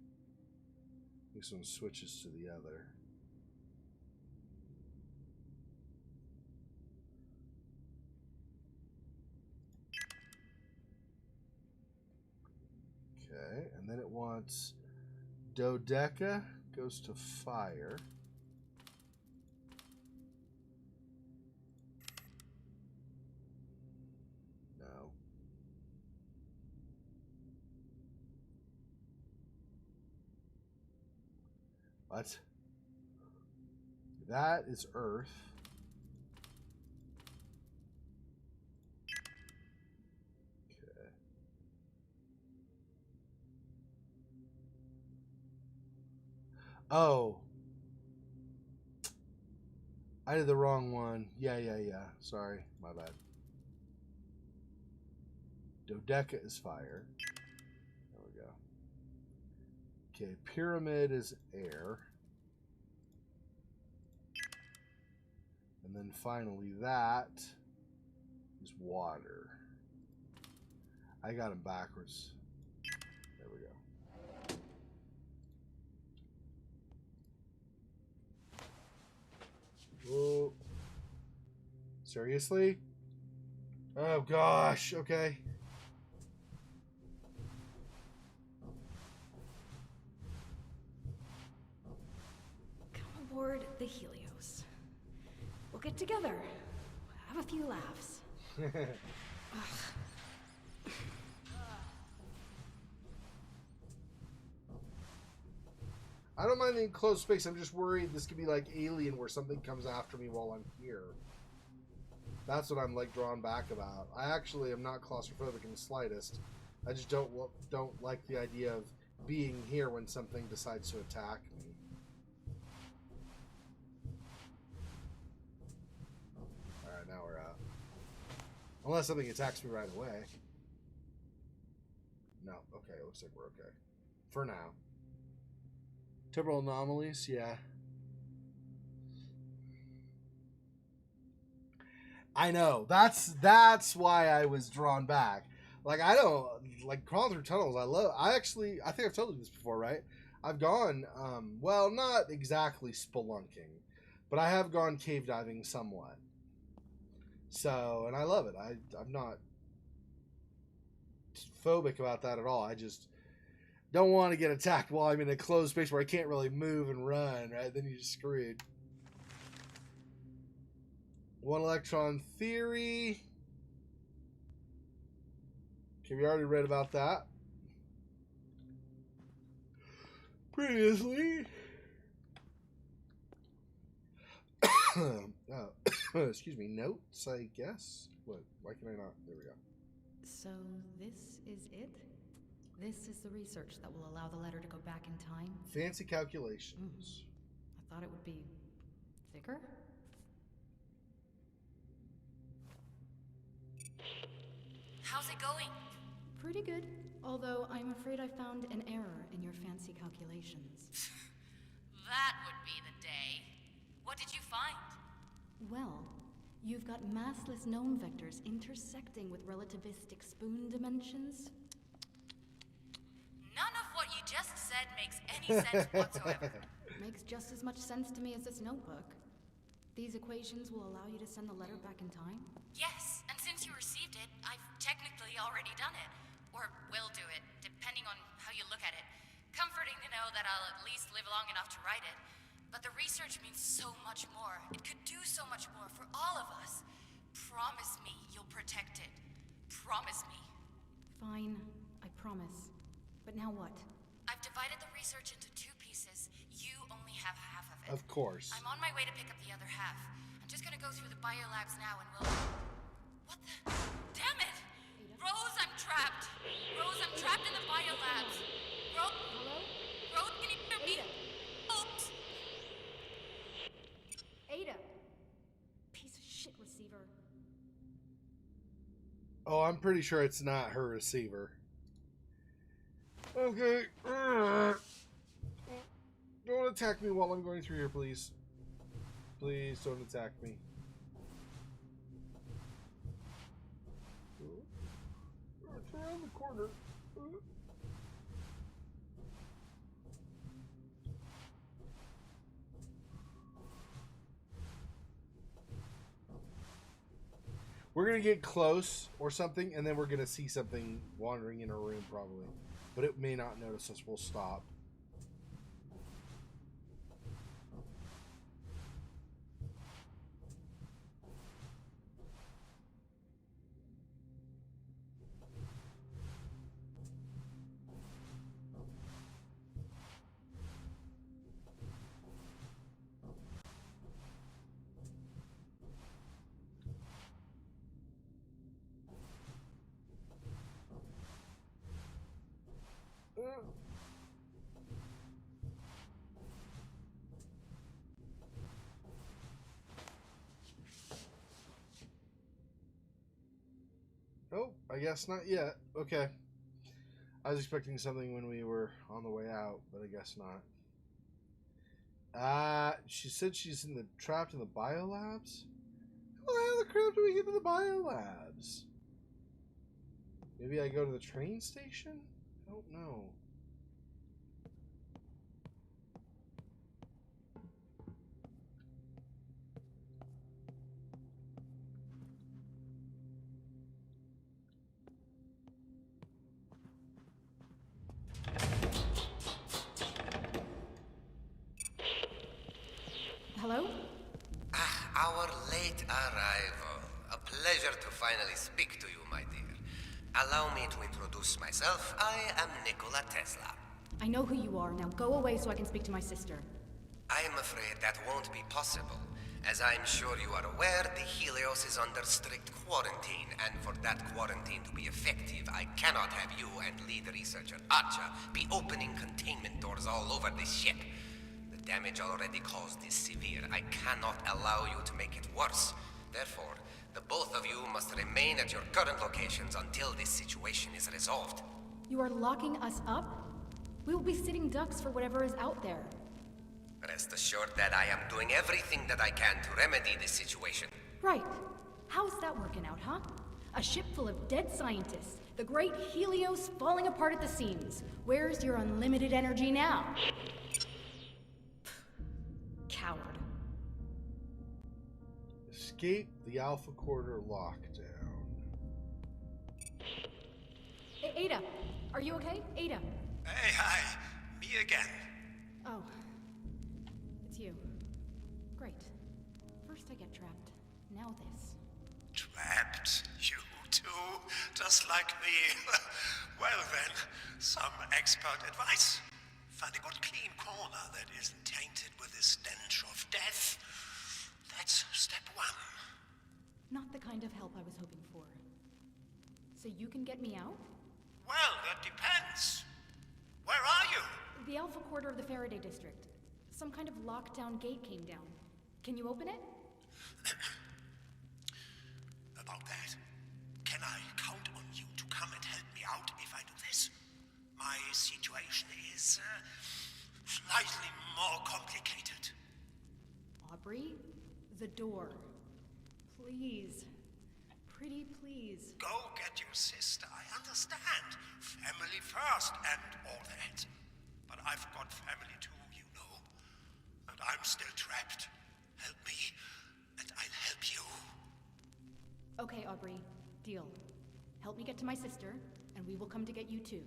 This one switches to the other. Okay, and then it wants Dodeca goes to fire. No. What? That is Earth. Okay. Oh. I did the wrong one. Yeah. Sorry. My bad. Dodeca is fire. There we go. Okay. Pyramid is air. And then finally that is water. I got them backwards. There we go. Whoa. Seriously? Oh gosh, okay. Come aboard the Helios. We'll get together. Have a few laughs. I don't mind the enclosed space. I'm just worried this could be like Alien where something comes after me while I'm here. That's what I'm like drawn back about. I actually am not claustrophobic in the slightest. I just don't like the idea of being here when something decides to attack me. Unless something attacks me right away. No. Okay, looks like we're okay. For now. Temporal anomalies, yeah. I know. That's why I was drawn back. Like, I don't like crawling through tunnels. I think I've told you this before, right? I've gone well, not exactly spelunking, but I have gone cave diving somewhat. So, and I love it. I'm not phobic about that at all. I just don't want to get attacked while I'm in a closed space where I can't really move and run, right? Then you're screwed. One electron theory. Okay, we already read about that previously. Excuse me. Notes, I guess. What? Why can I not? There we go. So this is it? This is the research that will allow the letter to go back in time? Fancy calculations. I thought it would be thicker? How's it going? Pretty good. Although I'm afraid I found an error in your fancy calculations. That would be the day. What did you find? Well, you've got massless gnome vectors intersecting with relativistic spoon dimensions. None of what you just said makes any sense whatsoever. Makes just as much sense to me as this notebook. These equations will allow you to send the letter back in time? Yes, and since you received it, I've technically already done it. Or will do it, depending on how you look at it. Comforting to know that I'll at least live long enough to write it. But the research means so much more. It could do so much more for all of us. Promise me you'll protect it. Promise me. Fine, I promise. But now what? I've divided the research into 2 pieces. You only have half of it. Of course. I'm on my way to pick up the other half. I'm just gonna go through the biolabs now and we'll... What the... Damn it! Rose, I'm trapped! Rose, I'm trapped in the biolabs! Hello? Rose, can you hear me? Ada. Oops! Ada! Piece of shit receiver. Oh, I'm pretty sure it's not her receiver. Okay. Don't attack me while I'm going through here, please. Please don't attack me. It's around the corner. We're gonna get close or something, and then we're gonna see something wandering in our room, probably. But it may not notice us. We'll stop. Oh, I guess not yet. Okay. I was expecting something when we were on the way out, but I guess not. She said she's trapped in the biolabs? How the crap do we get to the biolabs? Maybe I go to the train station? I don't know. Hello? Our late arrival. A pleasure to finally speak to you, my dear. Allow me to introduce myself. I am Nikola Tesla. I know who you are. Now go away so I can speak to my sister. I am afraid that won't be possible. As I'm sure you are aware, the Helios is under strict quarantine, and for that quarantine to be effective, I cannot have you and lead researcher Archer be opening containment doors all over this ship. The damage already caused is severe. I cannot allow you to make it worse. Therefore, The both of you must remain at your current locations until this situation is resolved. You are locking us up? We will be sitting ducks for whatever is out there. Rest assured that I am doing everything that I can to remedy this situation. Right. How's that working out, huh? A ship full of dead scientists. The great Helios falling apart at the seams. Where's your unlimited energy now? Coward. Escape the Alpha Quarter lockdown. Ada, are you okay? Ada. Hey, hi. Me again. Oh. It's you. Great. First I get trapped. Now this. Trapped? You too? Just like me? Well then, some expert advice. Find a good clean corner that isn't tainted with the stench of death. That's step one. Not the kind of help I was hoping for. So you can get me out? Well, that depends. Where are you? The Alpha Quarter of the Faraday District. Some kind of lockdown gate came down. Can you open it? About that, can I count on you to come and help me out if I do this? My situation is slightly more complicated. Aubrey? The door. Please. Pretty please. Go get your sister, I understand. Family first and all that. But I've got family too, you know. And I'm still trapped. Help me, and I'll help you. Okay, Aubrey. Deal. Help me get to my sister, and we will come to get you too.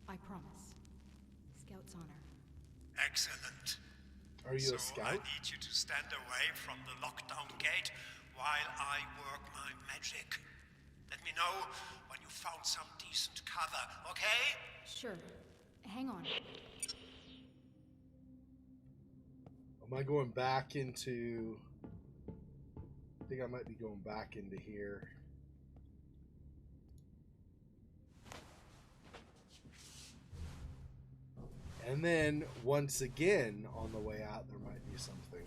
I promise. Scout's honor. Excellent. Are you So a scout? I need you to stand away from the lockdown gate while I work my magic. Let me know when you found some decent cover, okay? Sure. Hang on. Am I going back into... I think I might be going back into here. And then, once again, on the way out, there might be something.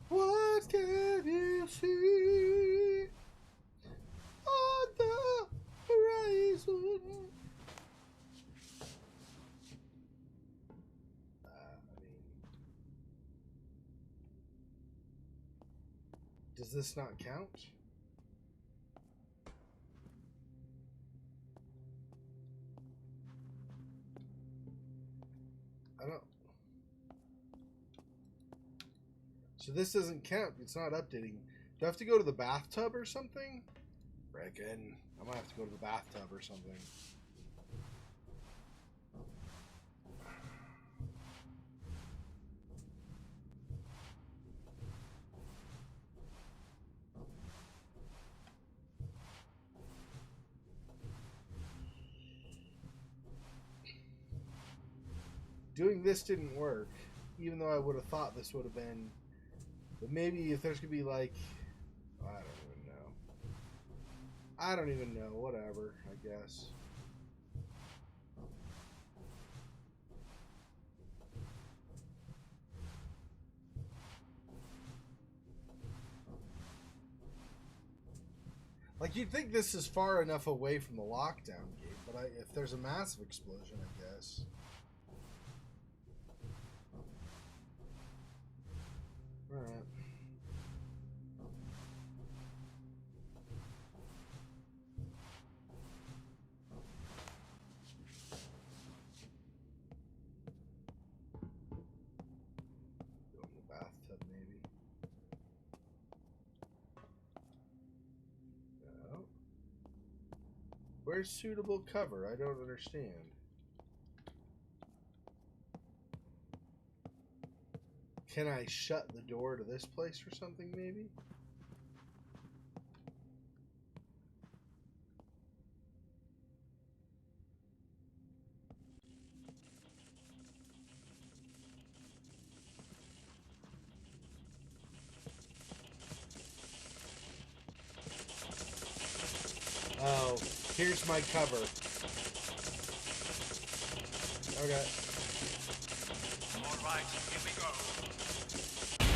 What can you see on the horizon? Does this not count? I don't. So this doesn't count. It's not updating. Do I have to go to the bathtub or something? Reckon. I might have to go to the bathtub or something. Doing this didn't work, even though I would have thought this would have been. But maybe if there's gonna be like, I don't even know. Whatever, I guess. Like, you'd think this is far enough away from the lockdown gate, but if there's a massive explosion, I guess. Alright. Go in the bathtub, maybe. No. Where's suitable cover? I don't understand. Can I shut the door to this place or something, maybe? Here's my cover. Okay. All right, here we go.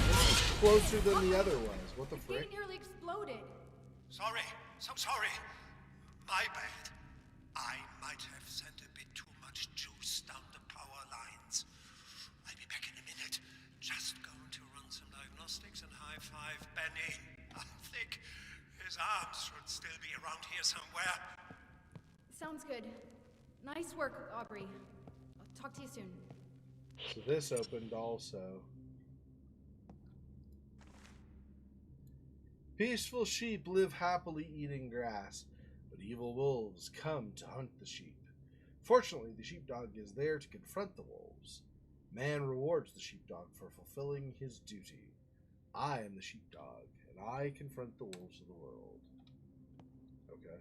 This is closer than the other ones. What the The frick? gate nearly exploded. Sorry, so sorry. My bad. I might have sent a bit too much juice down the power lines. I'll be back in a minute. Just going to run some diagnostics and high-five Benny. I think his arms should still be around here somewhere. Sounds good. Nice work, Aubrey. I'll talk to you soon. So this opened also. Peaceful sheep live happily eating grass, but evil wolves come to hunt the sheep. Fortunately, the sheepdog is there to confront the wolves. Man rewards the sheepdog for fulfilling his duty. I am the sheepdog, and I confront the wolves of the world. Okay.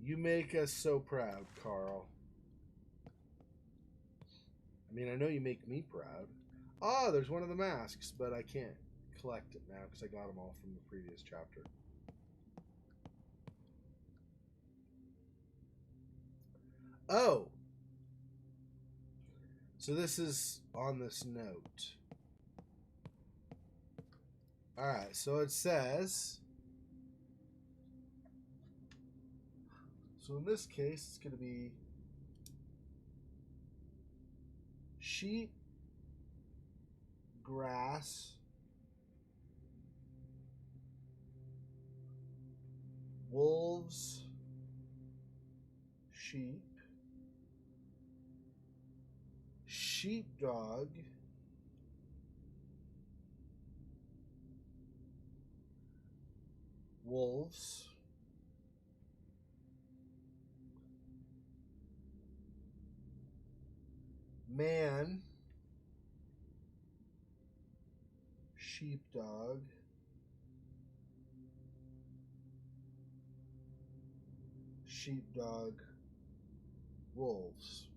You make us so proud, Carl. I mean, I know you make me proud. Ah, there's one of the masks, but I can't collect it now because I got them all from the previous chapter. Oh! So this is on this note. Alright, so it says... So in this case, it's going to be sheep, grass, wolves, sheep, sheepdog, wolves, man, sheepdog, sheepdog, wolves.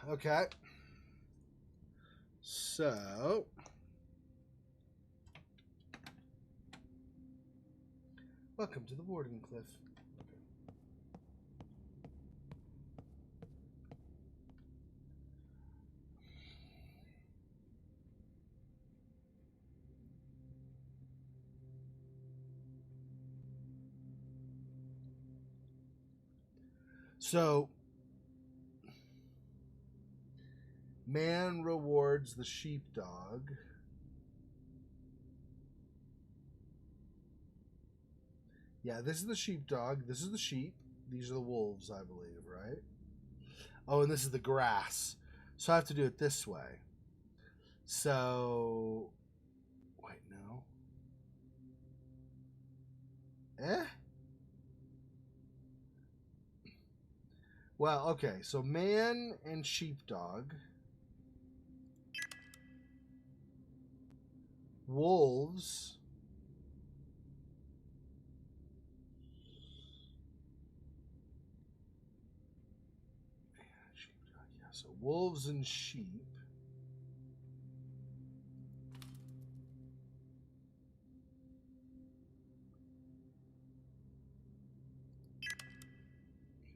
Okay. So welcome to the boarding cliff. So man rewards the sheepdog. Yeah, this is the sheepdog. This is the sheep. These are the wolves, I believe, right? Oh, and this is the grass. So I have to do it this way. So, wait, no. Eh? Well, okay. So man and sheepdog. Wolves. Sheepdog, yeah. So wolves and sheep.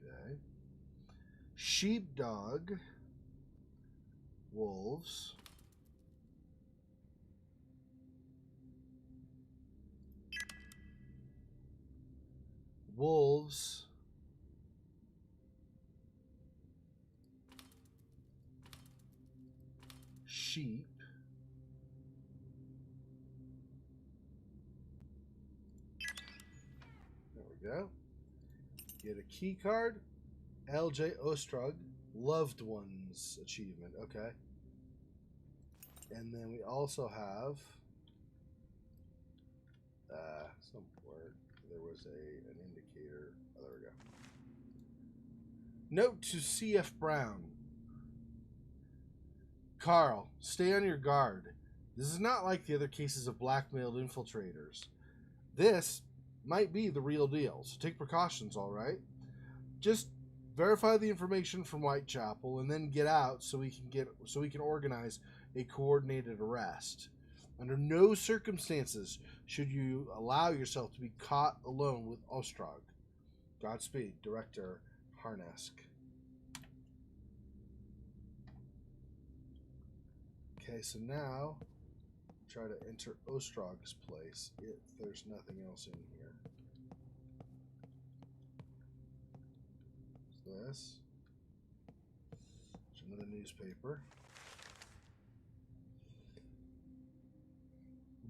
Okay. Sheepdog. Wolves. Wolves. Sheep. There we go. Get a key card. LJ Ostrog. Loved Ones achievement. Okay. And then we also have some word there was an indicator. Oh, there we go. Note to C.F. Brown. Carl, stay on your guard. This is not like the other cases of blackmailed infiltrators. This might be the real deal, so take precautions, all right? Just verify the information from Whitechapel and then get out so we can organize a coordinated arrest. Under no circumstances should you allow yourself to be caught alone with Ostrog. Godspeed, Director Harnesk. Okay, so now try to enter Ostrog's place if there's nothing else in here. This. There's another newspaper.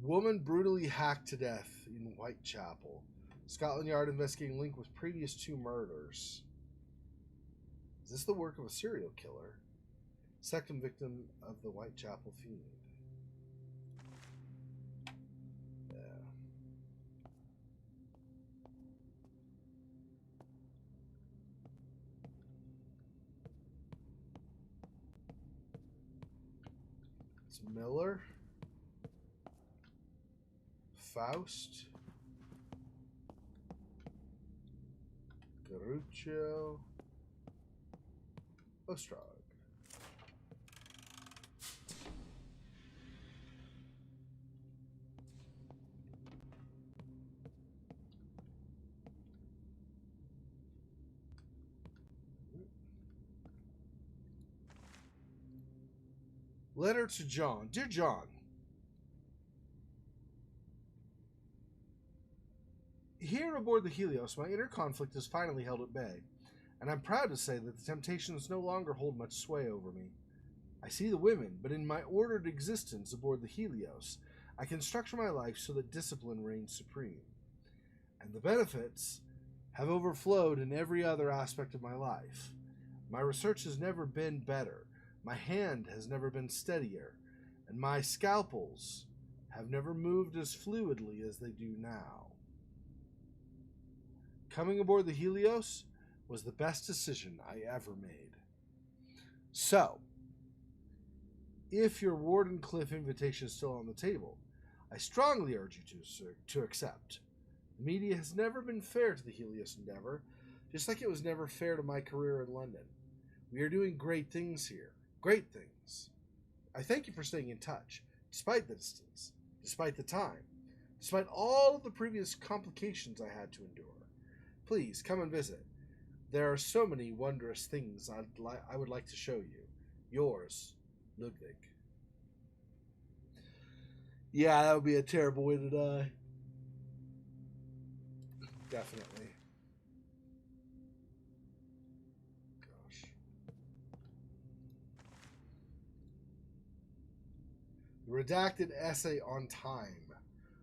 Woman brutally hacked to death in Whitechapel. Scotland Yard investigating link with previous 2 murders. Is this the work of a serial killer? Second victim of the Whitechapel fiend. Yeah. It's Miller. Faust. Garuccio. Ostrog. Letter to John. Dear John, here aboard the Helios, my inner conflict is finally held at bay, and I'm proud to say that the temptations no longer hold much sway over me. I see the women, but in my ordered existence aboard the Helios, I can structure my life so that discipline reigns supreme. And the benefits have overflowed in every other aspect of my life. My research has never been better. My hand has never been steadier, and my scalpels have never moved as fluidly as they do now. Coming aboard the Helios was the best decision I ever made. So, if your Wardenclyffe invitation is still on the table, I strongly urge you to accept. The media has never been fair to the Helios endeavor, just like it was never fair to my career in London. We are doing great things here. Great things. I thank you for staying in touch, despite the distance, despite the time, despite all of the previous complications I had to endure. Please come and visit. There are so many wondrous things I would like to show you. Yours, Ludwig. Yeah, that would be a terrible way to die. Definitely. Gosh. The redacted essay on time.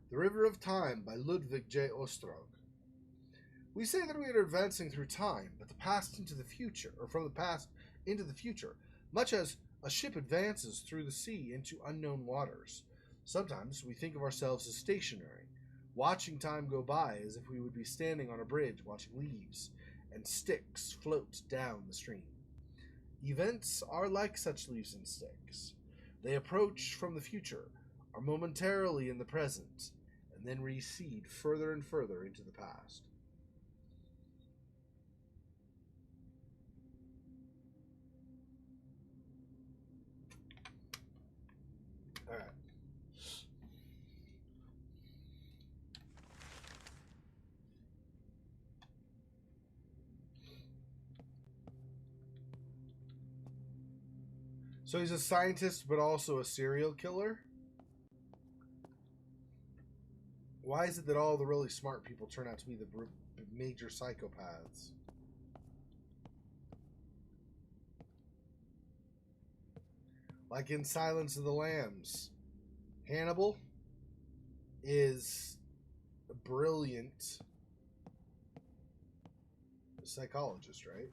The River of Time by Ludwig J. Ostrog. We say that we are advancing through time, but the past into the future, or from the past into the future, much as a ship advances through the sea into unknown waters. Sometimes we think of ourselves as stationary, watching time go by as if we would be standing on a bridge watching leaves and sticks float down the stream. Events are like such leaves and sticks. They approach from the future, are momentarily in the present, and then recede further and further into the past. All right. So he's a scientist, but also a serial killer? Why is it that all the really smart people turn out to be the major psychopaths? Like in Silence of the Lambs, Hannibal is a brilliant psychologist, right?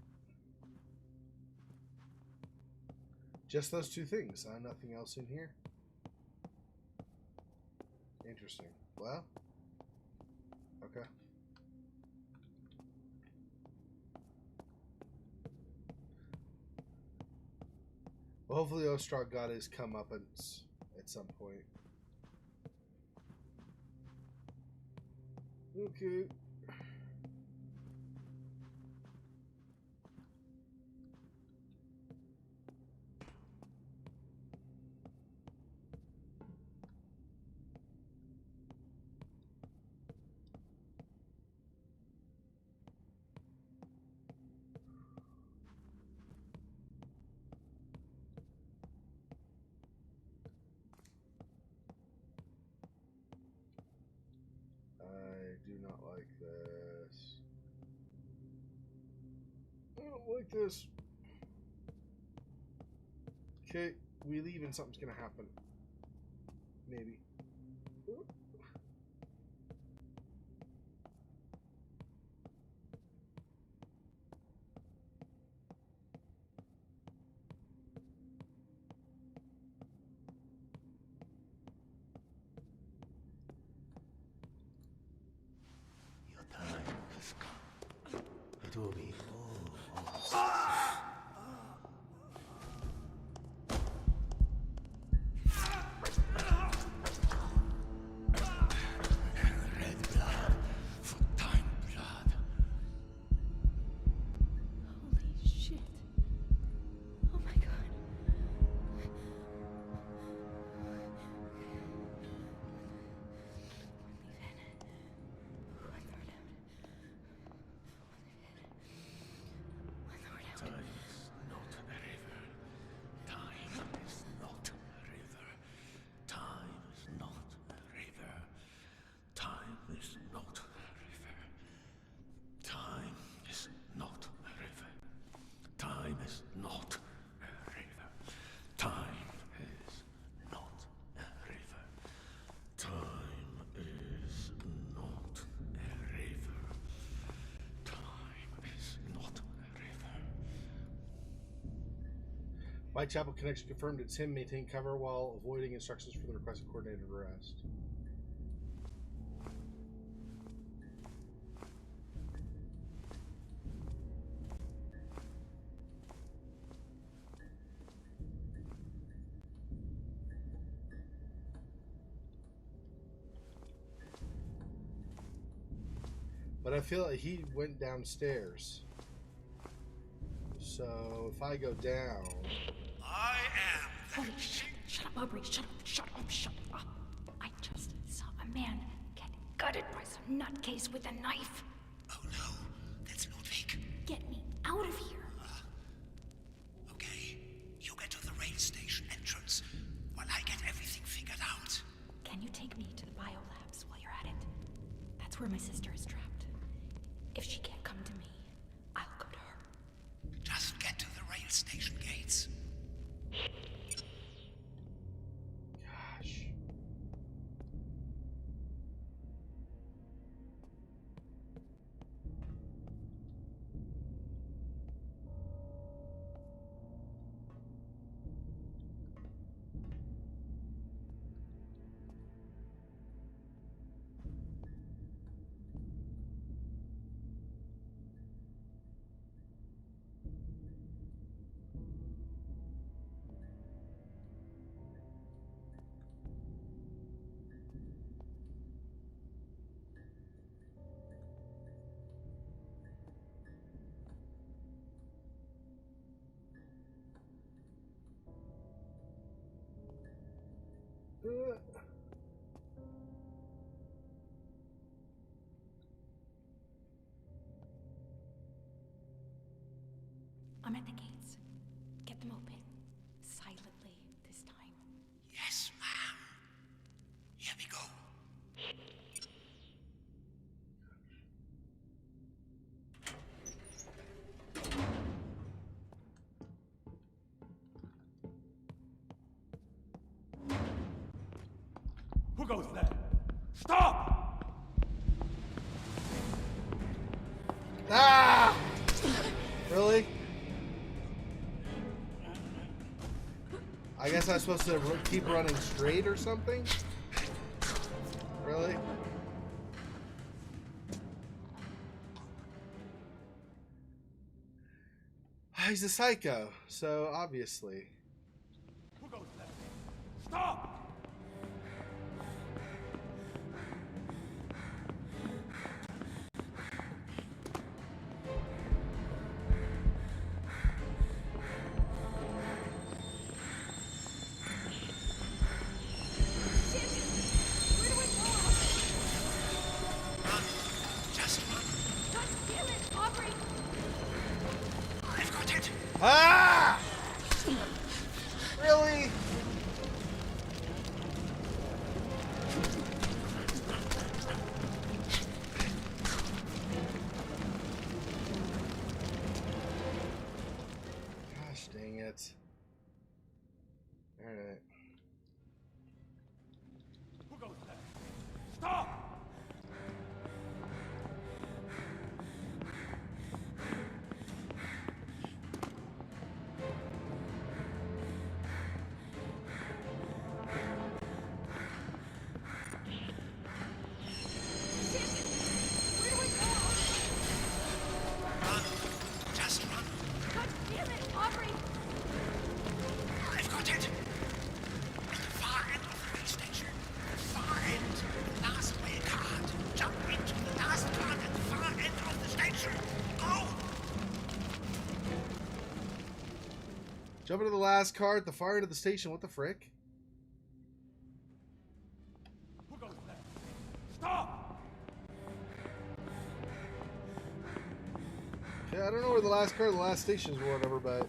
Just those two things, huh? Nothing else in here? Interesting. Well, okay. Well, hopefully Ostrog got his comeuppance at some point. Okay. I do not like this. I don't like this. Okay, we leave and something's gonna happen. Maybe. Your time has come. It will be red blood for time blood. Holy shit. Oh my god. Time is not a river. Time is not a river. Time is not a river. Time is not a river. Time is not a river. Time is not a river. Time is not a river. Time is not a river. Time is not a river. Whitechapel connection confirmed it's him. Maintain cover while avoiding instructions for the requested coordinated arrest. But I feel like he went downstairs. So if I go down... I am Holy shit. Shut up, Aubrey. Shut up. Shut up. Shut up. I just saw a man get gutted by some nutcase with a knife. Oh no, that's Ludwig. Get me out of here. Okay, you get to the rail station entrance while I get everything figured out. Can you take me to the biolabs while you're at it? That's where my sister is trapped. If she can't come to me, I'll go to her. Just get to the rail station gates. Gosh. I'm at the gates. Get them open. Silently this time. Yes, ma'am. Here we go. Who goes there? Stop! Ah! Really? I guess I'm supposed to keep running straight or something? Really? He's a psycho, so obviously. Stop! Run. Just run. God damn it, Aubrey! I've got it. Ah! Really? Gosh dang it. Alright. Who goes there? Stop! Run. Just run. God damn it, Aubrey! I've got it. At the far end of the race station. The far end. Last way card. Jump into the last card at the far end of the station. Go. Jump into the last car at the far end of the station. What the frick? Who goes there? Stop! Yeah, I don't know where the last car of the last station is or whatever, but...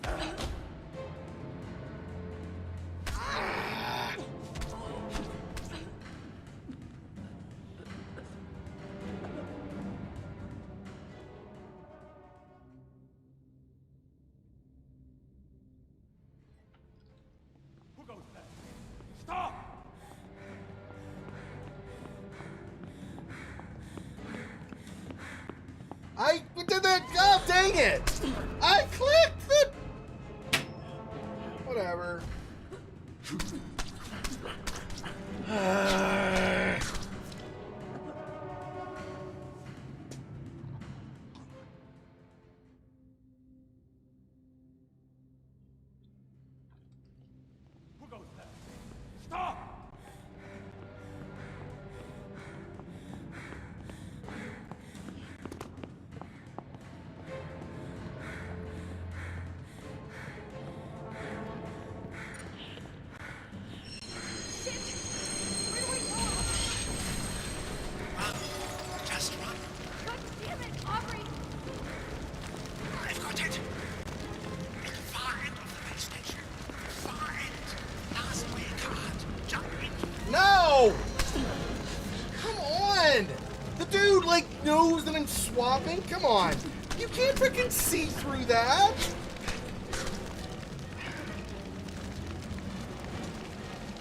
Who goes there? Stop! I did that! God dang it! I clicked the... Whatever. Who goes there? Stop! Run. Just run. God damn it, Aubrey! I've got it. At the far end of the race station. The far end. Last way card. Jump into No! Come on! The dude, like, knows that I'm swapping? Come on! You can't freaking see through that!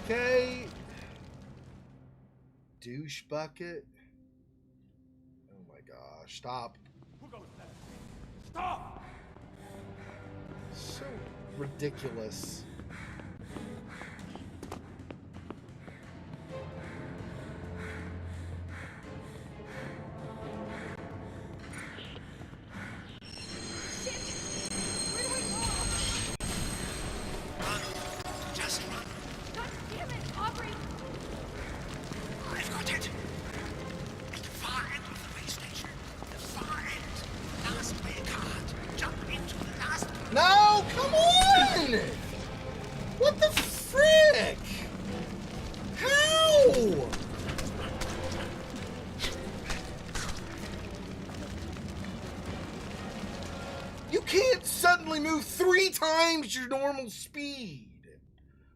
Okay. Douche bucket. Oh my gosh, stop. Who goes there? Stop! So ridiculous. run. Just run. God damn it, Aubrey! I've got it. At the far end of the race station. The far end. Last way card. Jump into the last card. No, come on! What the frick? How? You can't suddenly move 3 times your normal speed.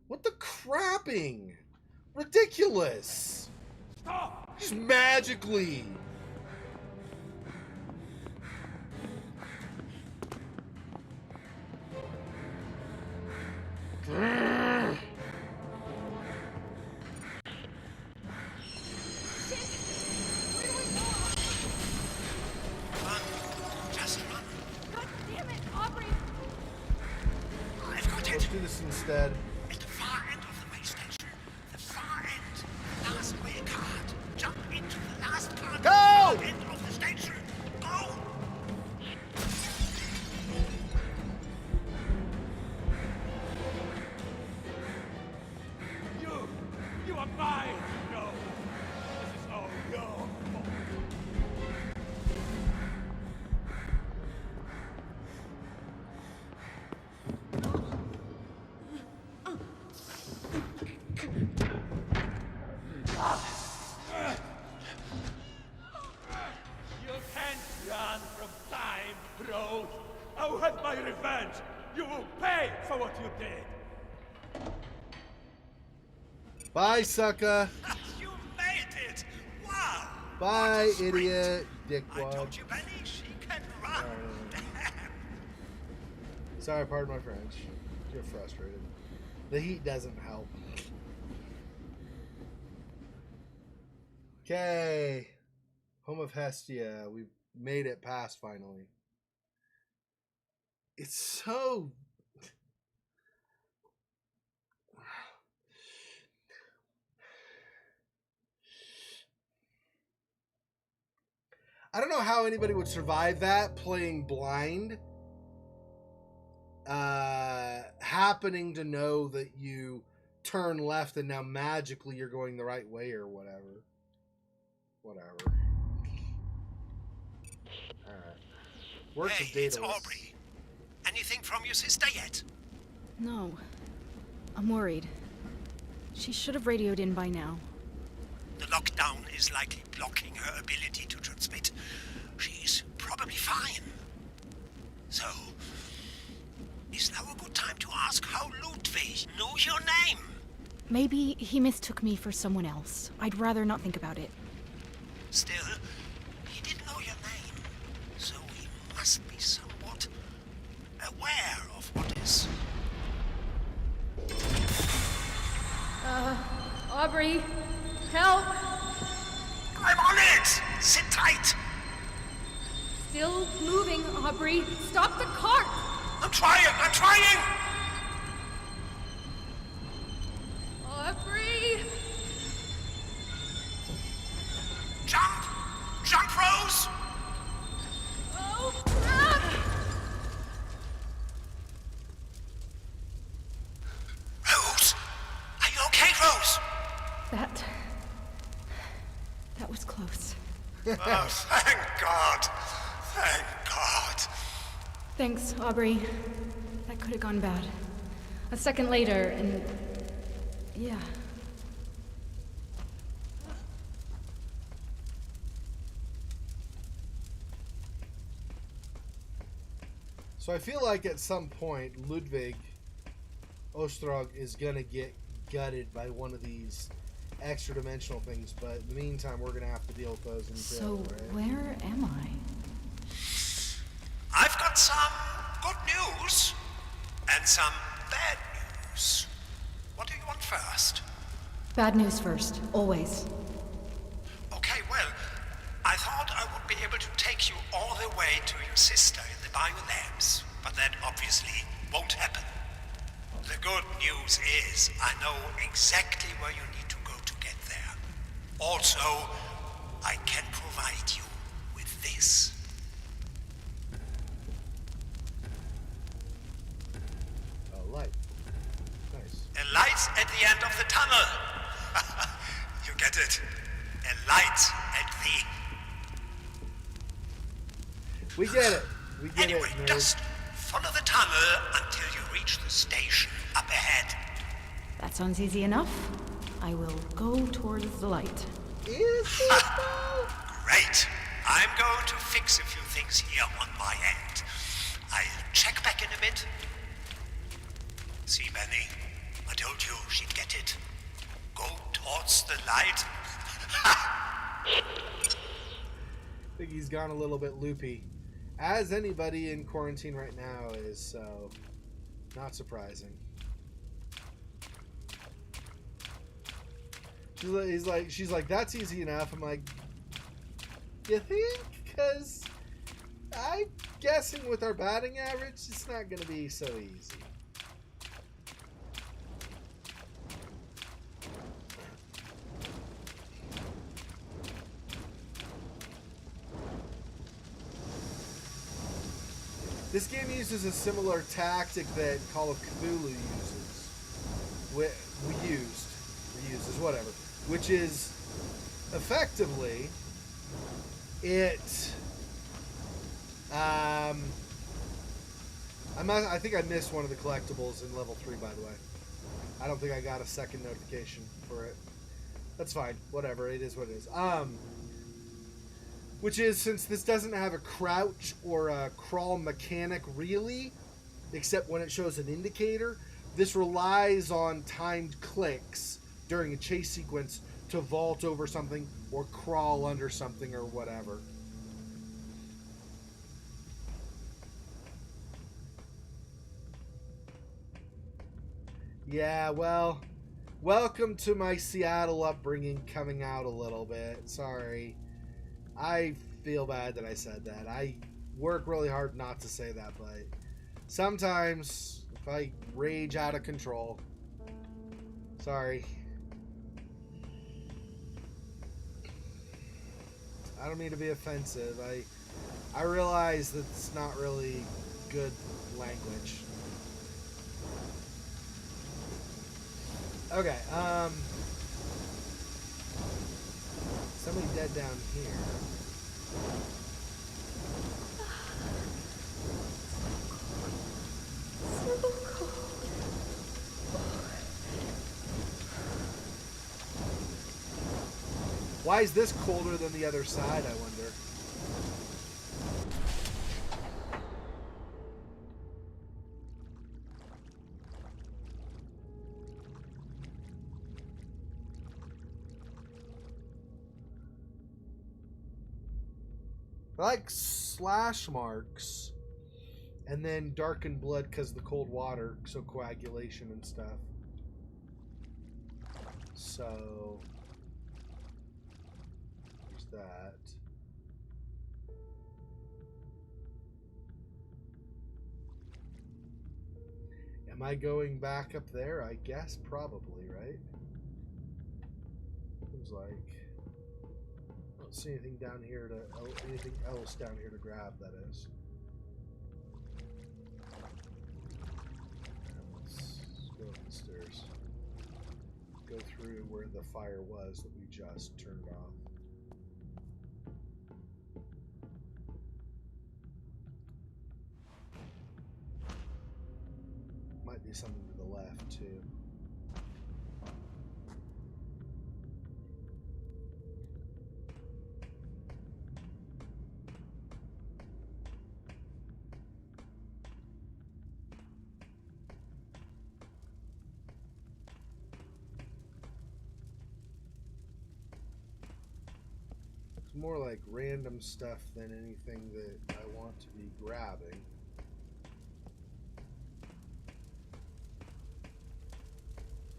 What the crapping? Ridiculous. Stop! Just magically. Run. Just run. God damn it, Aubrey! I've got Let's it. do this instead. At the far end of the race station. The far end. Last way card. Jump into the last card. Go! At the far end of the station. Go. You! you dead. Bye, sucker. You made it! Wow! Bye, What a sprint. idiot. I Dickwad. told you, Benny, she can run. Sorry, pardon my French. You're frustrated. The heat doesn't help. Okay. Home of Hestia. We made it past finally. It's so... I don't know how anybody would survive that playing blind. Happening to know that you turn left and now magically you're going the right way or whatever. Whatever. Alright. Works of Hey, it's data. Aubrey. Anything from your sister yet? No. I'm worried. She should have radioed in by now. The lockdown is likely blocking her ability to transmit. She's probably fine. So, is now a good time to ask how Ludwig knew your name? Maybe he mistook me for someone else. I'd rather not think about it. Still, he didn't know your name, so he must be somewhat aware of what is. Aubrey, help! I'm on it! Sit tight! Still moving, Aubrey. Stop the cart! I'm trying! Aubrey! Jump! Jump, Rose! Oh, crap! Rose! Are you okay, Rose? That was close. Oh, thank God! Thank God! Thanks, Aubrey. That could have gone bad. A second later, and... yeah. So I feel like at some point Ludwig Ostrog is gonna get gutted by one of these extra dimensional things, but in the meantime we're gonna have to deal with those until, So, right? where am I? I've got some good news and some bad news. What do you want first? Bad news first, always. Okay, well, I thought I would be able to take you all the way to your sister in the biolabs, but that obviously won't happen. The good news is I know exactly where you need to go to get there. Also, I can provide you with this. Oh, light. Nice. A light at the end of the tunnel. You get it? A light at the... We get it. We get Anyway, it, nerd. just follow the tunnel until you reach the station up ahead. That sounds easy enough. I will go towards the light. Is it though? Great. I'm going to fix a few things here on my end. I'll check back in a bit. See, Benny, I told you she'd get it. Go towards the light. I think he's gone a little bit loopy. As anybody in quarantine right now is, so not surprising. She's like, that's easy enough. I'm like, you think? Because I'm guessing with our batting average, it's not going to be so easy. This game uses a similar tactic that Call of Cthulhu uses. Reuses, whatever. Which is, effectively, it... I think I missed one of the collectibles in level 3, by the way. I don't think I got a second notification for it. That's fine. Whatever. It is what it is. Which is, since this doesn't have a crouch or a crawl mechanic really, except when it shows an indicator, this relies on timed clicks during a chase sequence to vault over something or crawl under something or whatever. Yeah, well, welcome to my Seattle upbringing coming out a little bit. Sorry. I feel bad that I said that. I work really hard not to say that, but sometimes if I rage out of control. Sorry. I don't mean to be offensive. I realize that it's not really good language. Okay, somebody dead down here. So cold. Why is this colder than the other side, I wonder? I like slash marks. And then darkened blood because of the cold water, so coagulation and stuff. So there's that. Am I going back up there? I guess probably, right? Seems like I don't see anything down here to anything else down here to grab, that is. Let's go up the stairs. Go through where the fire was that we just turned off. Might be something to the left too. It's more like random stuff than anything that I want to be grabbing.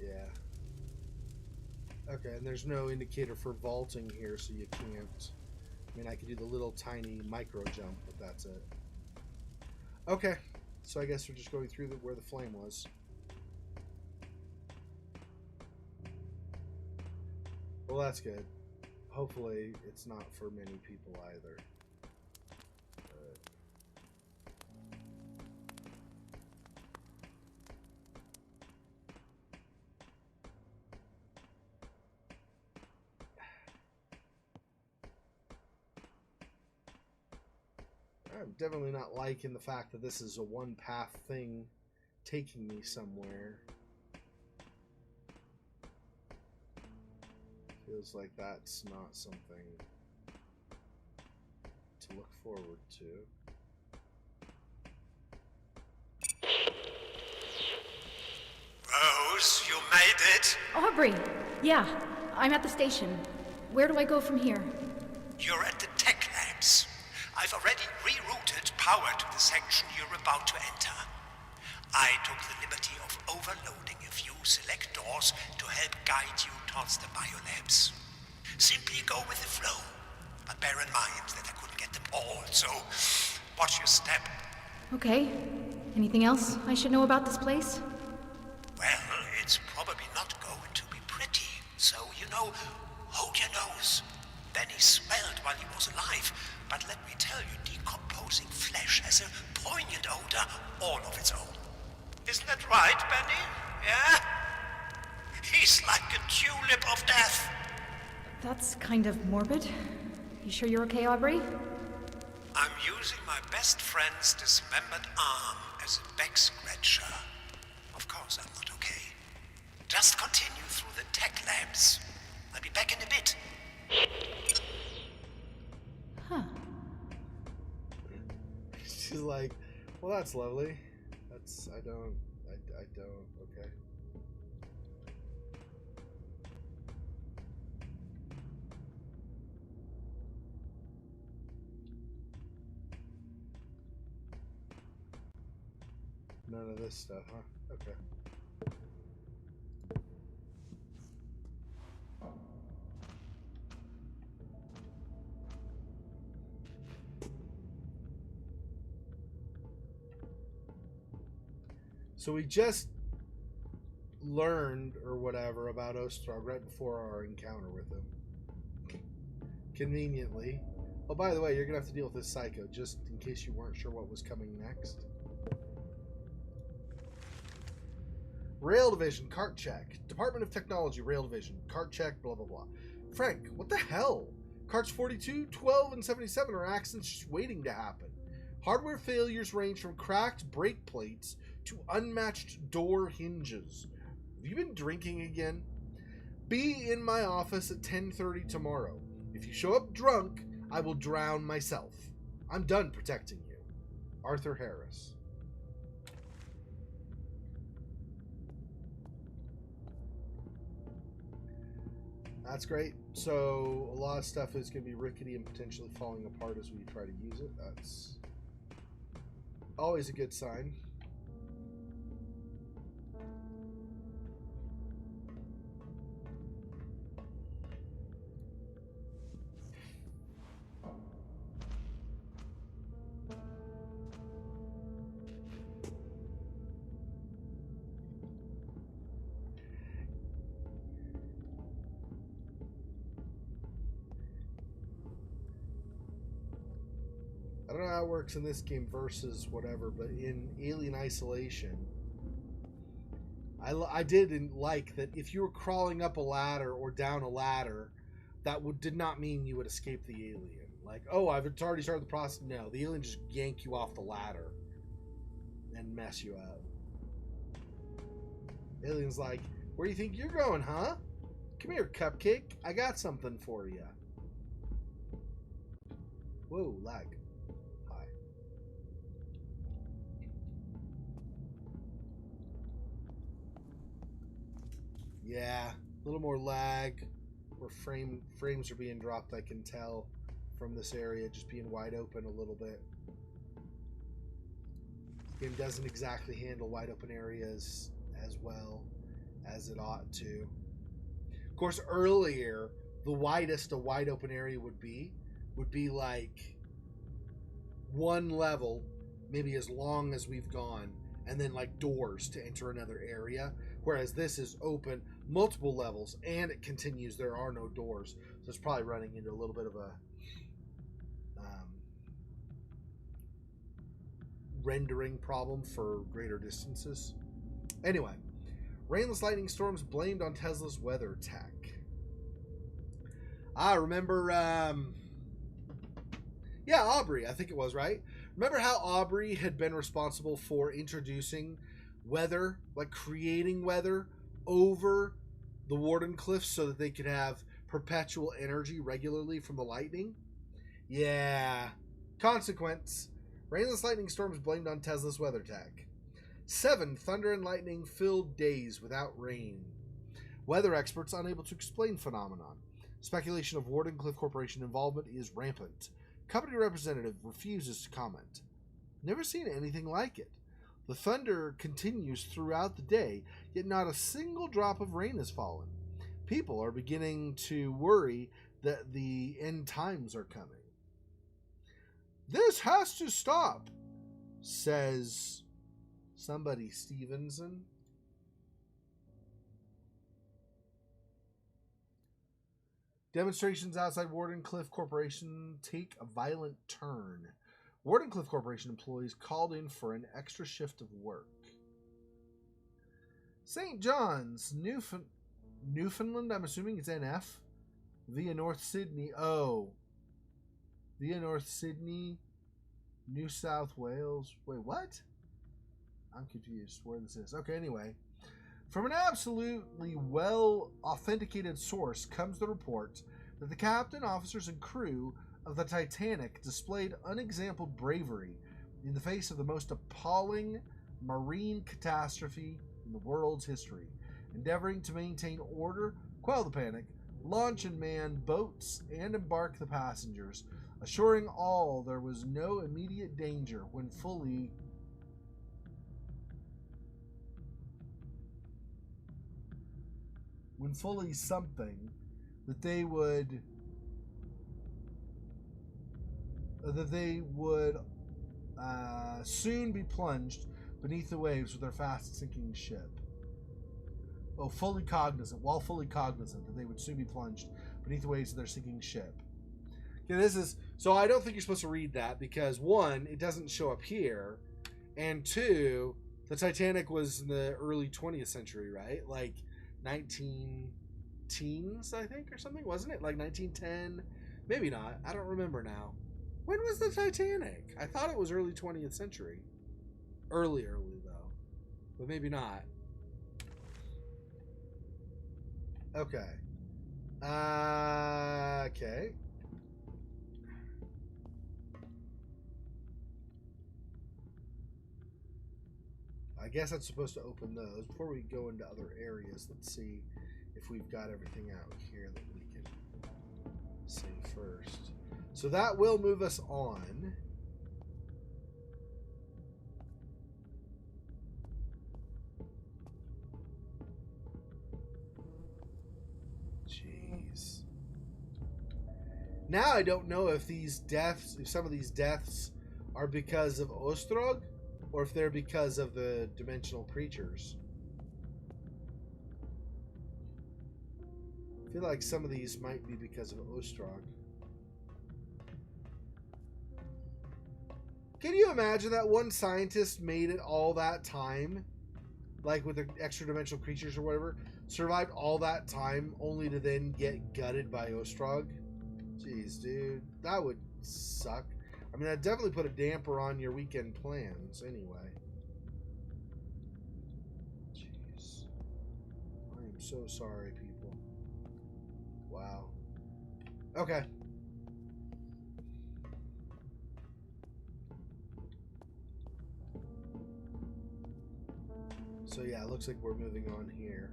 Yeah. Okay, and there's no indicator for vaulting here, so you can't. I mean, I could do the little tiny micro jump, but that's it. Okay, so I guess we're just going through where the flame was. Well, that's good. Hopefully, it's not for many people either. I'm definitely not liking the fact that this is a one-path thing taking me somewhere. Feels like that's not something to look forward to. Rose, you made it. Aubrey! Yeah, I'm at the station. Where do I go from here? You're at the tech labs. I've already rerouted power to the section you're about to enter. I took the liberty of overloading a few select doors to help guide you towards the biolabs. Simply go with the flow, but bear in mind that I couldn't get them all, so watch your step. Okay. Anything else I should know about this place? Well, it's probably not going to be pretty, so, hold your nose. Benny smelled while he was alive, but let me tell you, decomposing flesh has a poignant odor all of its own. Isn't that right, Benny? Yeah? He's like a tulip of death. That's kind of morbid. You sure you're okay, Aubrey? I'm using my best friend's dismembered arm as a back scratcher. Of course I'm not okay. Just continue through the tech labs. I'll be back in a bit. Huh. She's like, well, that's lovely. I I don't. Okay. None of this stuff, huh? Okay. So we just learned or whatever about Ostrog right before our encounter with him. Conveniently. Oh, by the way, you're going to have to deal with this psycho, just in case you weren't sure what was coming next. Rail Division, cart check. Department of Technology, Rail Division, cart check, blah, blah, blah. Frank, what the hell? Carts 42, 12, and 77 are accidents just waiting to happen. Hardware failures range from cracked brake plates to unmatched door hinges. Have you been drinking again? Be in my office at 10:30 tomorrow. If you show up drunk, I will drown myself. I'm done protecting you. Arthur Harris. That's great. So a lot of stuff is going to be rickety and potentially falling apart as we try to use it. That's always a good sign. I don't know how it works in this game versus whatever, but in Alien Isolation, I didn't like that if you were crawling up a ladder or down a ladder, that did not mean you would escape the alien. Like, oh, I've already started the process. No, the alien just yank you off the ladder and mess you up. Alien's like, where do you think you're going, huh? Come here, Cupcake. I got something for you. Whoa, lag. Yeah, a little more lag, where frames are being dropped, I can tell from this area just being wide open a little bit. The game doesn't exactly handle wide open areas as well as it ought to. Of course, earlier, the widest a wide open area would be like one level, maybe as long as we've gone, and then like doors to enter another area. Whereas this is open, multiple levels, and it continues. There are no doors. So it's probably running into a little bit of a rendering problem for greater distances. Anyway, rainless lightning storms blamed on Tesla's weather tech. I remember, yeah, Aubrey, I think it was, right? Remember how Aubrey had been responsible for introducing weather, like creating weather over the Warden Cliffs so that they could have perpetual energy regularly from the lightning? Yeah. Consequence. Rainless lightning storms blamed on Tesla's weather tech. 7 thunder and lightning filled days without rain. Weather experts unable to explain phenomenon. Speculation of Warden Cliff Corporation involvement is rampant. Company representative refuses to comment. Never seen anything like it. The thunder continues throughout the day, yet not a single drop of rain has fallen. People are beginning to worry that the end times are coming. This has to stop, says somebody Stevenson. Demonstrations outside Warden Cliff Corporation take a violent turn. Warden Cliff Corporation employees called in for an extra shift of work. St. John's, Newfoundland, I'm assuming it's NF, via North Sydney. Oh. Via North Sydney, New South Wales. Wait, what? I'm confused where this is. Okay, anyway. From an absolutely well-authenticated source comes the report that the captain, officers, and crew of the Titanic displayed unexampled bravery in the face of the most appalling marine catastrophe in the world's history, endeavoring to maintain order, quell the panic, launch and man boats, and embark the passengers, assuring all there was no immediate danger when fully something that they would soon be plunged beneath the waves with their fast sinking ship. While fully cognizant that they would soon be plunged beneath the waves of their sinking ship. Okay, this is so I don't think you're supposed to read that because one, it doesn't show up here, and two, the Titanic was in the early 20th century, right? Like 19 teens, I think, or something, wasn't it? Like 1910? Maybe not. I don't remember now. When was the Titanic? I thought it was early 20th century. Early though. But maybe not. Okay. Okay. I guess that's supposed to open those. Before we go into other areas, let's see if we've got everything out here that we can see first. So that will move us on. Jeez. Now I don't know if some of these deaths are because of Ostrog or if they're because of the dimensional creatures. I feel like some of these might be because of Ostrog. Can you imagine that one scientist made it all that time, like with the extra dimensional creatures or whatever, survived all that time only to then get gutted by Ostrog? Jeez, dude, that would suck. I mean, that definitely put a damper on your weekend plans anyway. Jeez. I am so sorry, people. Wow. Okay. So yeah, it looks like we're moving on here.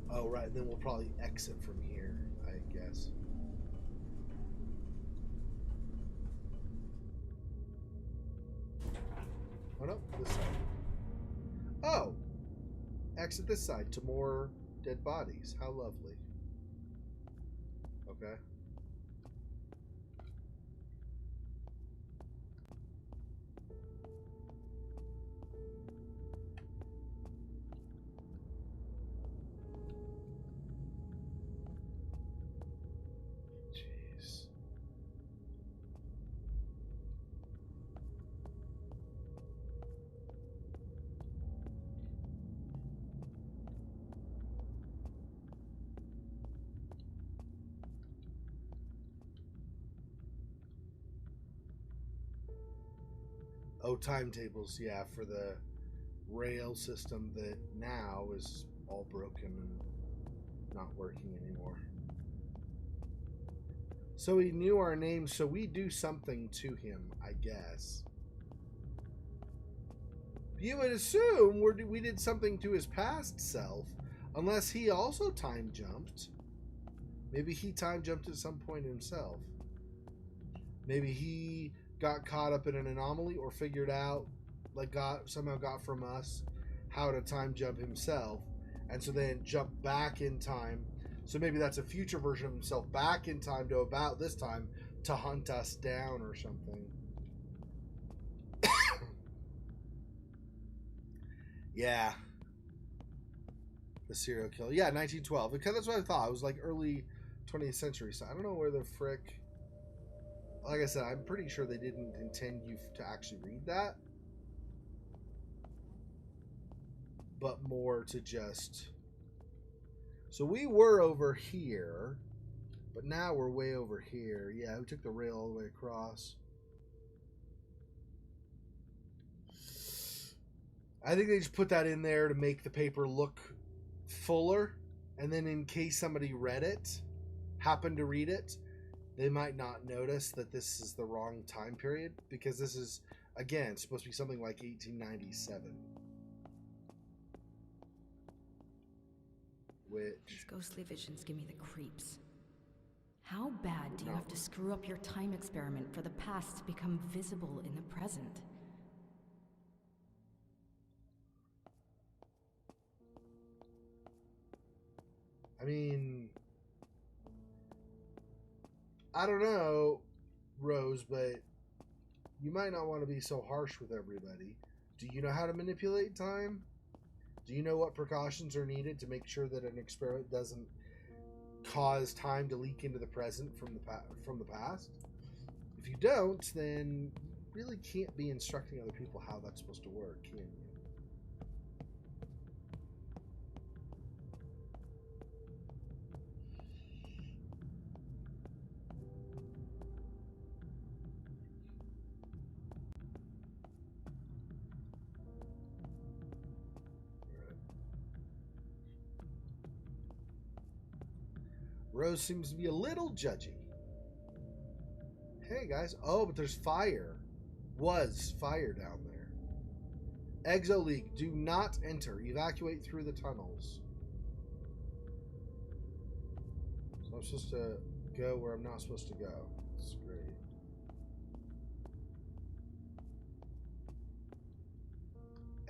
Oh, right, and then we'll probably exit from here, I guess. Oh, no, this side. Oh! Exit this side to more dead bodies. How lovely. Okay. Jeez. Oh, timetables, yeah, for the rail system that now is all broken and not working anymore. So he knew our name, so we do something to him, I guess. You would assume we did something to his past self, unless he also time jumped. Maybe he time jumped at some point himself. Maybe he got caught up in an anomaly or figured out, like somehow got from us how to time jump himself, and so then jump back in time. So maybe that's a future version of himself back in time to about this time to hunt us down or something. Yeah. The serial killer. Yeah, 1912. Because that's what I thought. It was like early 20th century. So I don't know where the frick... Like I said, I'm pretty sure they didn't intend you to actually read that. But more to just... So we were over here, but now we're way over here. Yeah, we took the rail all the way across. I think they just put that in there to make the paper look fuller, and then in case somebody happened to read it, they might not notice that this is the wrong time period, because this is, again, supposed to be something like 1897. These ghostly visions give me the creeps. How bad do you have to screw up your time experiment for the past to become visible in the present? I mean, I don't know, Rose, but you might not want to be so harsh with everybody. Do you know how to manipulate time? Do you know what precautions are needed to make sure that an experiment doesn't cause time to leak into the present from the past? If you don't, then you really can't be instructing other people how that's supposed to work, can you? Rose seems to be a little judgy. Hey guys, oh, but there's fire. Was fire down there. Exo leak, do not enter. Evacuate through the tunnels. So I'm supposed to go where I'm not supposed to go. That's great.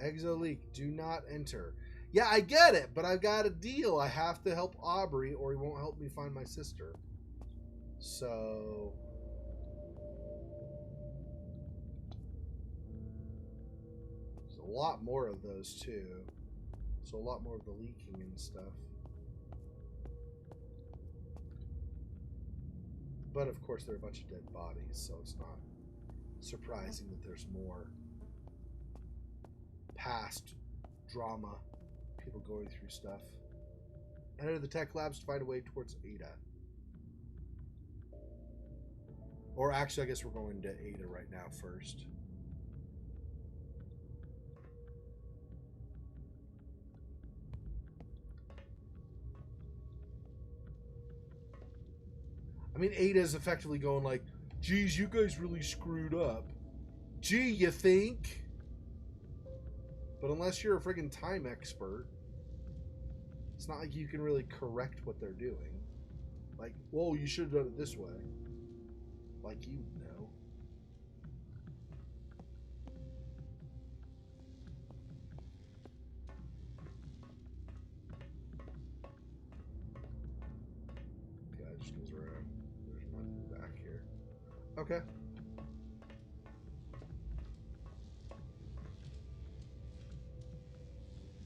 Exo leak, do not enter. Yeah, I get it, but I've got a deal. I have to help Aubrey or he won't help me find my sister. So... there's a lot more of those too. So a lot more of the leaking and stuff. But of course there are a bunch of dead bodies, so it's not surprising that there's more past drama. People going through stuff. Enter the tech labs to find a way towards Ada. Or actually, I guess we're going to Ada right now first. I mean, Ada's effectively going like, geez, you guys really screwed up. Gee, you think? But unless you're a friggin' time expert, it's not like you can really correct what they're doing. Like, whoa, you should have done it this way. Like you know. Okay, it just goes around. There's nothing back here. Okay.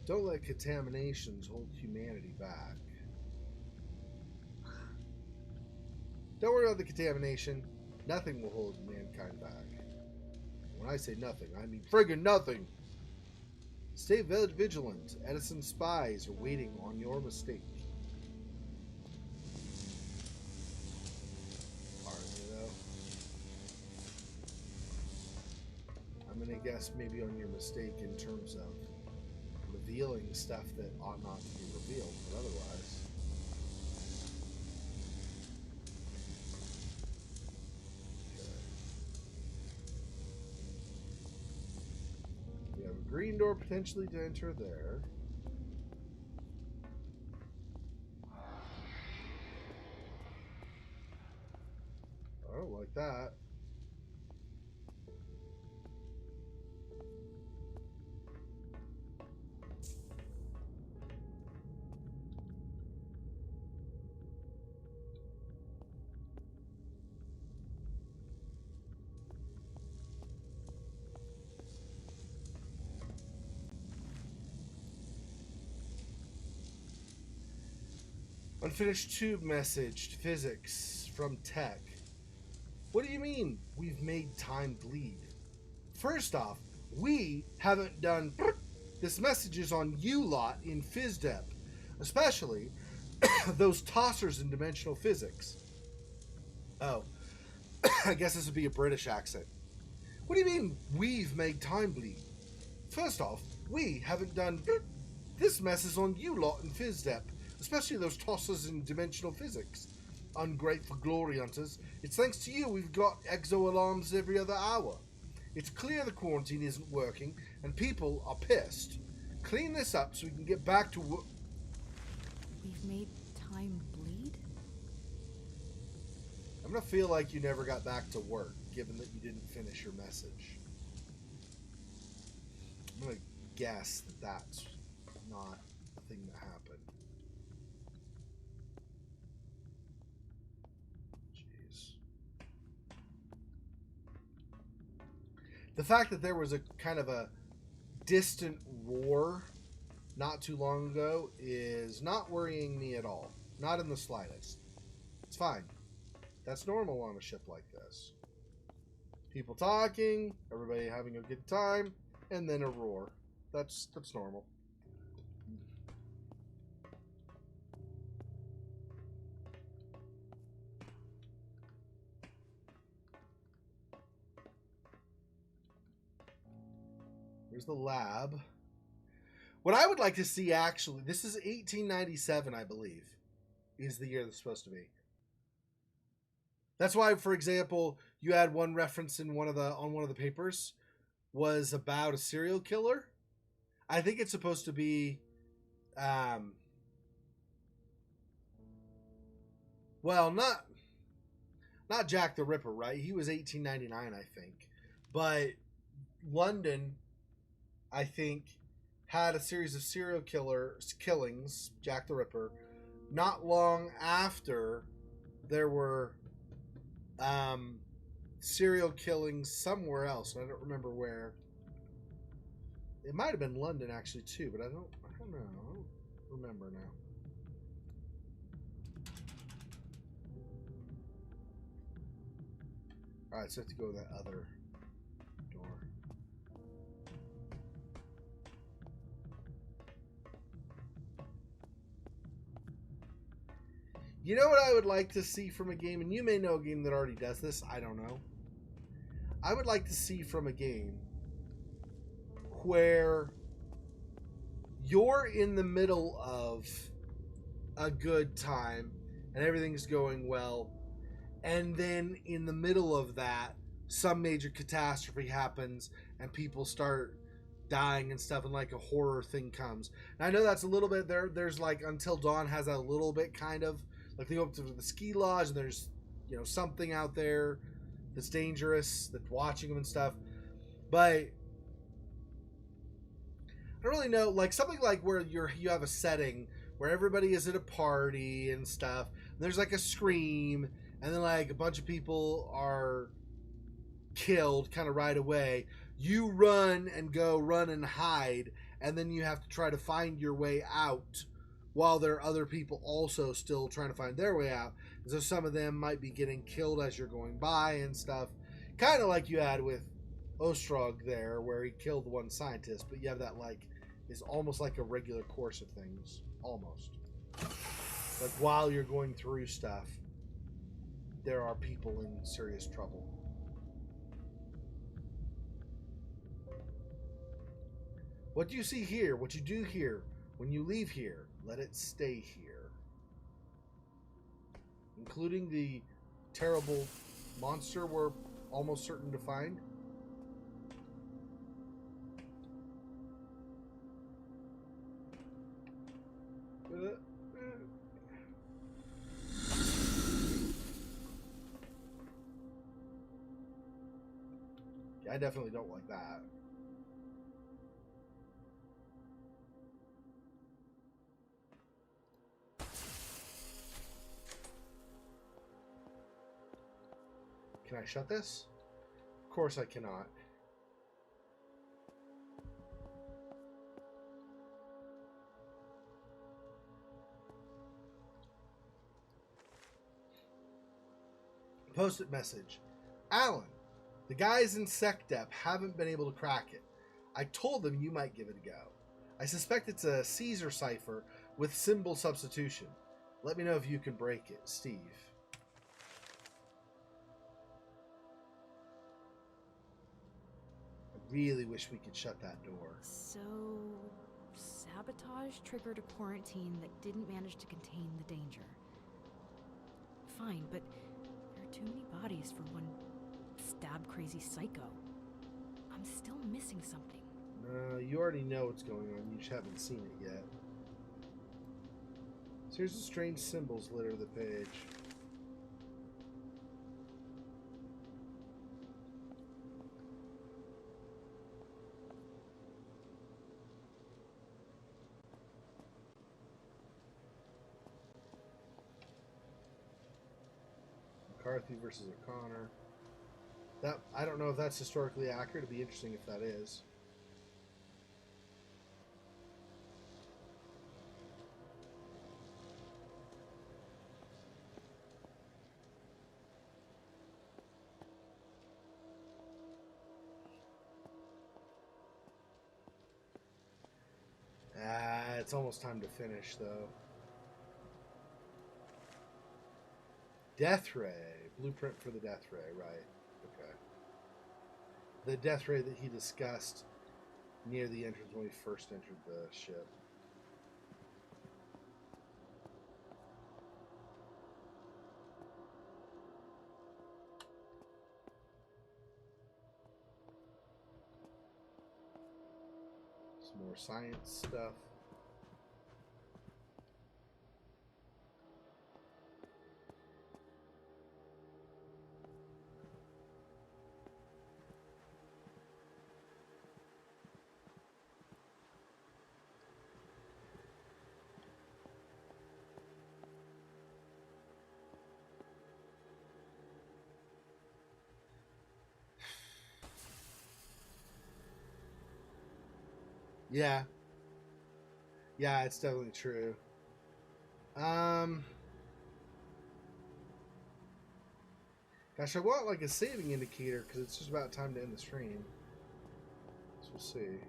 Don't let contaminations hold humanity back. Don't worry about the contamination. Nothing will hold mankind back. When I say nothing, I mean friggin' nothing. Stay vigilant. Edison spies are waiting on your mistake. Are they though? I'm gonna guess maybe on your mistake in terms of revealing stuff that ought not to be revealed, but otherwise. Okay. We have a green door potentially to enter there. I don't like that. Unfinished tube message to physics from tech. What do you mean we've made time bleed? First off, we haven't done. This message is on you lot in PhysDep, especially those tossers in dimensional physics. Oh, I guess this would be a British accent. What do you mean we've made time bleed? First off, we haven't done. This mess is on you lot in PhysDep, especially those tossers in dimensional physics. Ungrateful glory hunters. It's thanks to you we've got exo alarms every other hour. It's clear the quarantine isn't working, and people are pissed. Clean this up so we can get back to work. We've made time bleed? I'm gonna feel like you never got back to work, given that you didn't finish your message. I'm gonna guess that that's not a thing that happened. Jeez. The fact that there was a kind of a distant roar not too long ago is not worrying me at all. Not in the slightest. It's fine. That's normal on a ship like this. People talking, everybody having a good time, and then a roar. That's normal. Here's the lab. What I would like to see, actually, this is 1897, I believe, is the year that's supposed to be. That's why, for example, you had one reference in one of the papers was about a serial killer. I think it's supposed to be, well, not Jack the Ripper, right? He was 1899, I think, but London, I think, had a series of serial killings, Jack the Ripper, not long after there were serial killings somewhere else, and I don't remember where. It might have been London actually too, but I don't know. I don't remember now. All right, so I have to go to that other door. You know what I would like to see from a game, and you may know a game that already does this, I don't know. I would like to see from a game where you're in the middle of a good time and everything's going well, and then in the middle of that, some major catastrophe happens and people start dying and stuff, and like a horror thing comes. And I know that's a little bit there's like Until Dawn has a little bit kind of like they go up to the ski lodge and there's, you know, something out there that's dangerous that's watching them and stuff. But I don't really know, like something like where you have a setting where everybody is at a party and stuff, and there's like a scream, and then like a bunch of people are killed kind of right away. You run and hide, and then you have to try to find your way out while there are other people also still trying to find their way out. And so some of them might be getting killed as you're going by and stuff. Kind of like you had with Ostrog there, where he killed one scientist, but you have that like, is almost like a regular course of things. Almost. Like while you're going through stuff, there are people in serious trouble. What do you see here? What you do here? When you leave here, let it stay here. Including the terrible monster we're almost certain to find. Yeah, I definitely don't like that. Can I shut this? Of course I cannot. Post-it message. Alan, the guys in SecDep haven't been able to crack it. I told them you might give it a go. I suspect it's a Caesar cipher with symbol substitution. Let me know if you can break it, Steve. I really wish we could shut that door. So sad. Sabotage triggered a quarantine that didn't manage to contain the danger. Fine, but there are too many bodies for one stab-crazy psycho. I'm still missing something. No, you already know what's going on. You just haven't seen it yet. So here's the strange symbols litter the page. McCarthy versus O'Connor. That, I don't know if that's historically accurate. It'd be interesting if that is. It's almost time to finish, though. Death Ray. Blueprint for the Death Ray, right. Okay. The Death Ray that he discussed near the entrance when we first entered the ship. Some more science stuff. Yeah. Yeah, it's definitely true. Gosh, I want like a saving indicator because it's just about time to end the stream. So we'll see.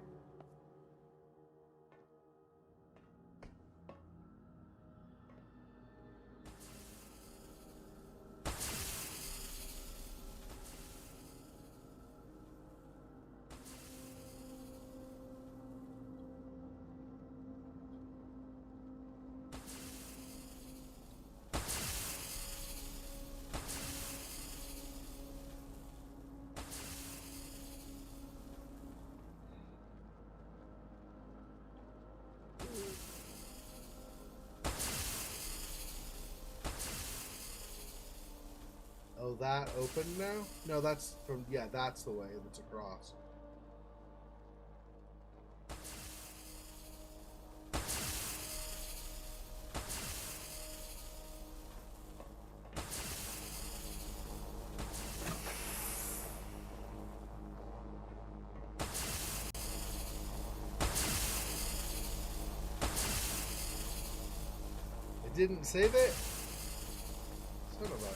Oh, that open now? No, that's from, yeah, that's the way that's across. It didn't save it? Son of a...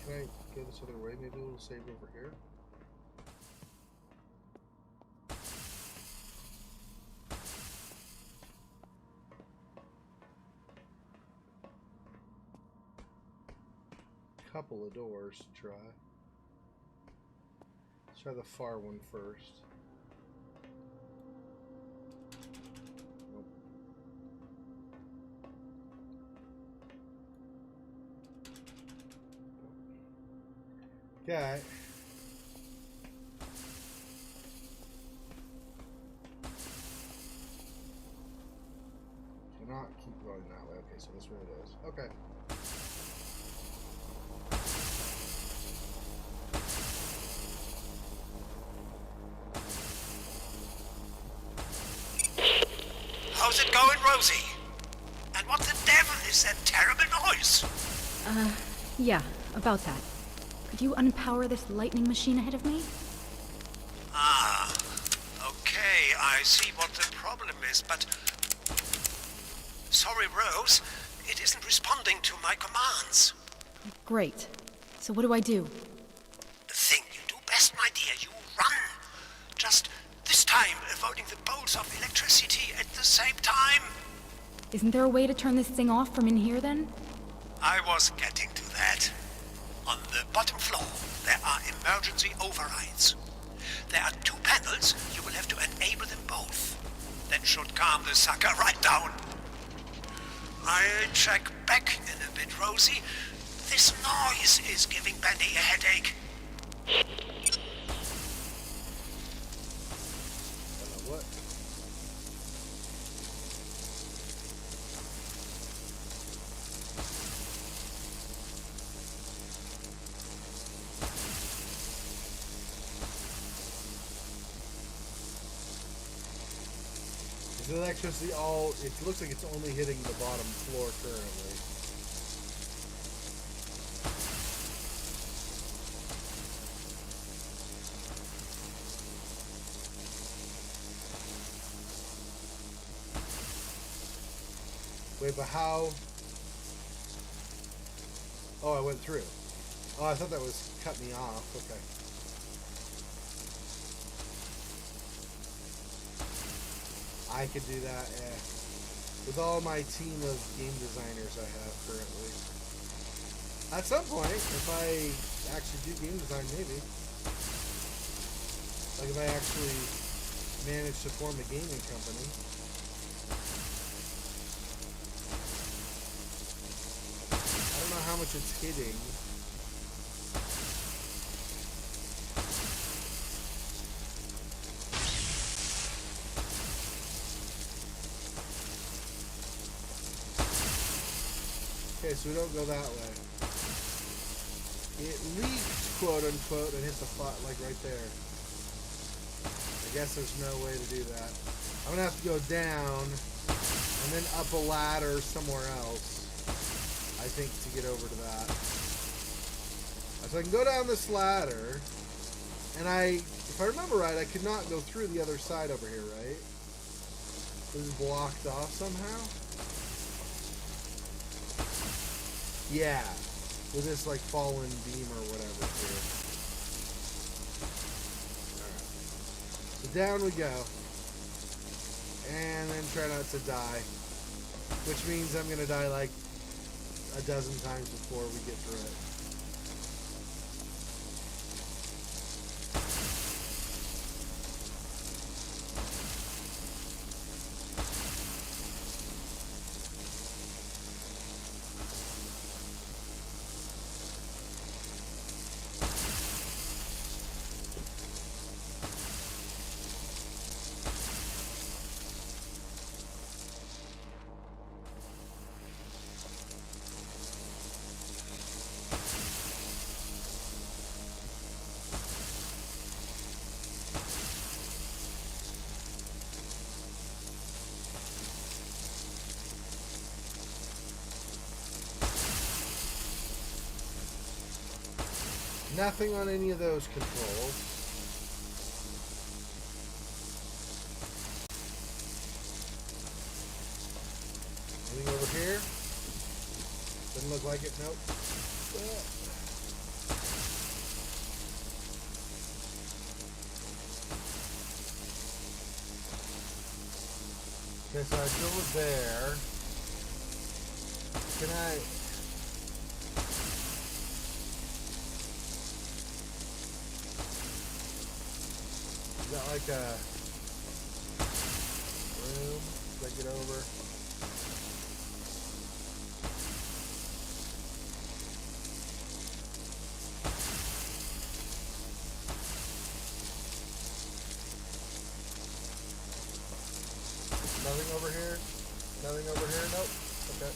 Can I go this other way? Maybe it'll save over here. Couple of doors to try. Let's try the far one first. Nope. Okay. Cannot keep going that way. Okay, so this way it is. Okay. How's it going, Rosie? And what the devil is that terrible noise? Yeah, about that. Could you unpower this lightning machine ahead of me? Ah, okay, I see what the problem is, but... Sorry, Rose, it isn't responding to my commands. Great. So what do I do? The thing you do best, my dear, you run. Just this time avoiding the bolts of electricity at the same time. Isn't there a way to turn this thing off from in here, then? I was getting to that. On the bottom floor, there are emergency overrides. There are 2 panels. You will have to enable them both. That should calm the sucker right down. I'll check back in a bit, Rosie. This noise is giving Benny a headache. What? Is the electricity all... It looks like it's only hitting the bottom floor currently. Wait, but how... Oh, I went through. Oh, I thought that was cut me off. Okay. I could do that, yeah. With all my team of game designers I have currently. At some point, if I actually do game design, maybe. Like if I actually manage to form a gaming company. I don't know how much it's hitting. Okay, so we don't go that way. It leaked, quote unquote, and hit the spot like right there. I guess there's no way to do that. I'm gonna have to go down and then up a ladder somewhere else, I think, to get over to that. So I can go down this ladder, and if I remember right, I could not go through the other side over here, right? This is blocked off somehow? Yeah, with this like fallen beam or whatever here. Alright. So down we go. And then try not to die. Which means I'm gonna die like a dozen times before we get through it. Nothing on any of those controls. Anything over here? Doesn't look like it, nope. Okay, so I go there. Can I... Is that like a room? Should I get over? Nothing over here? Nothing over here? Nope. Okay.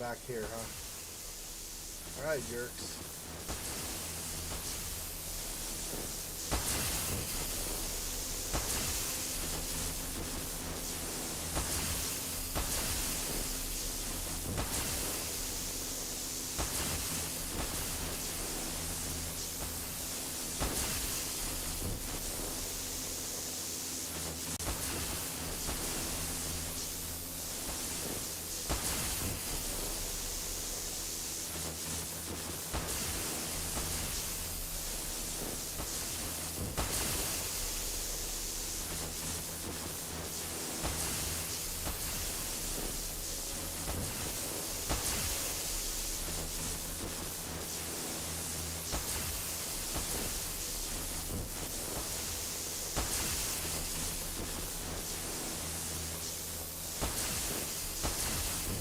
back here, huh? Alright, jerks.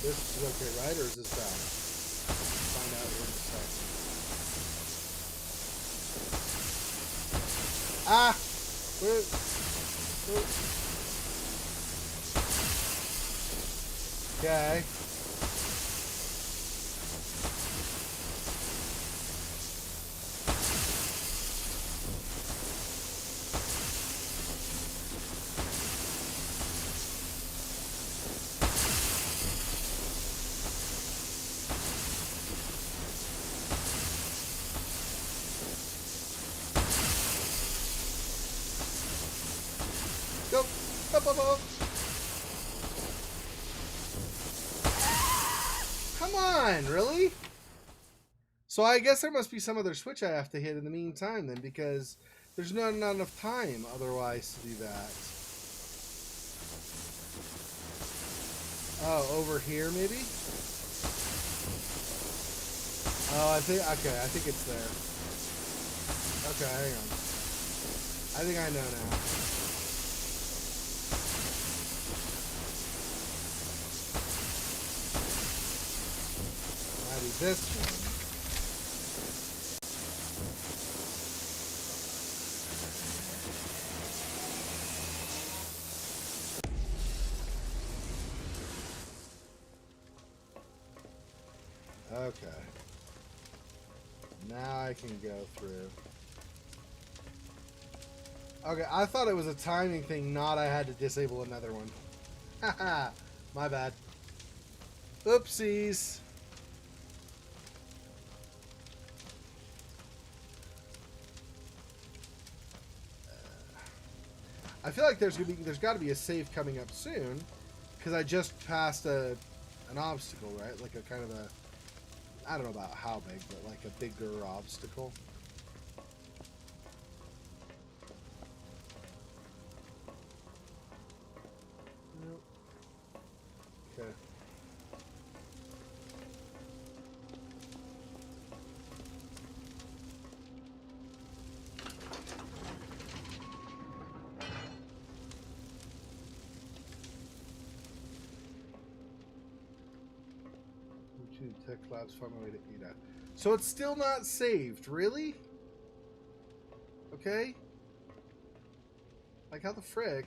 This is okay, right? Or is this bad? Find out here in a second. Ah! Okay. Go! Up, up, up. Come on, really? So I guess there must be some other switch I have to hit in the meantime then, because there's not enough time otherwise to do that. Oh, over here maybe? Oh, I think it's there. Okay, hang on. I think I know now. This one. Okay. Now I can go through. Okay, I thought it was a timing thing, not I had to disable another one. Haha, my bad. Oopsies. I feel like there's got to be a save coming up soon, because I just passed an obstacle, right? Like a kind of a, I don't know about how big, but like a bigger obstacle. Nope. Okay. Tech Labs, find my way to Ada. So it's still not saved, really? Okay. Like, how the frick?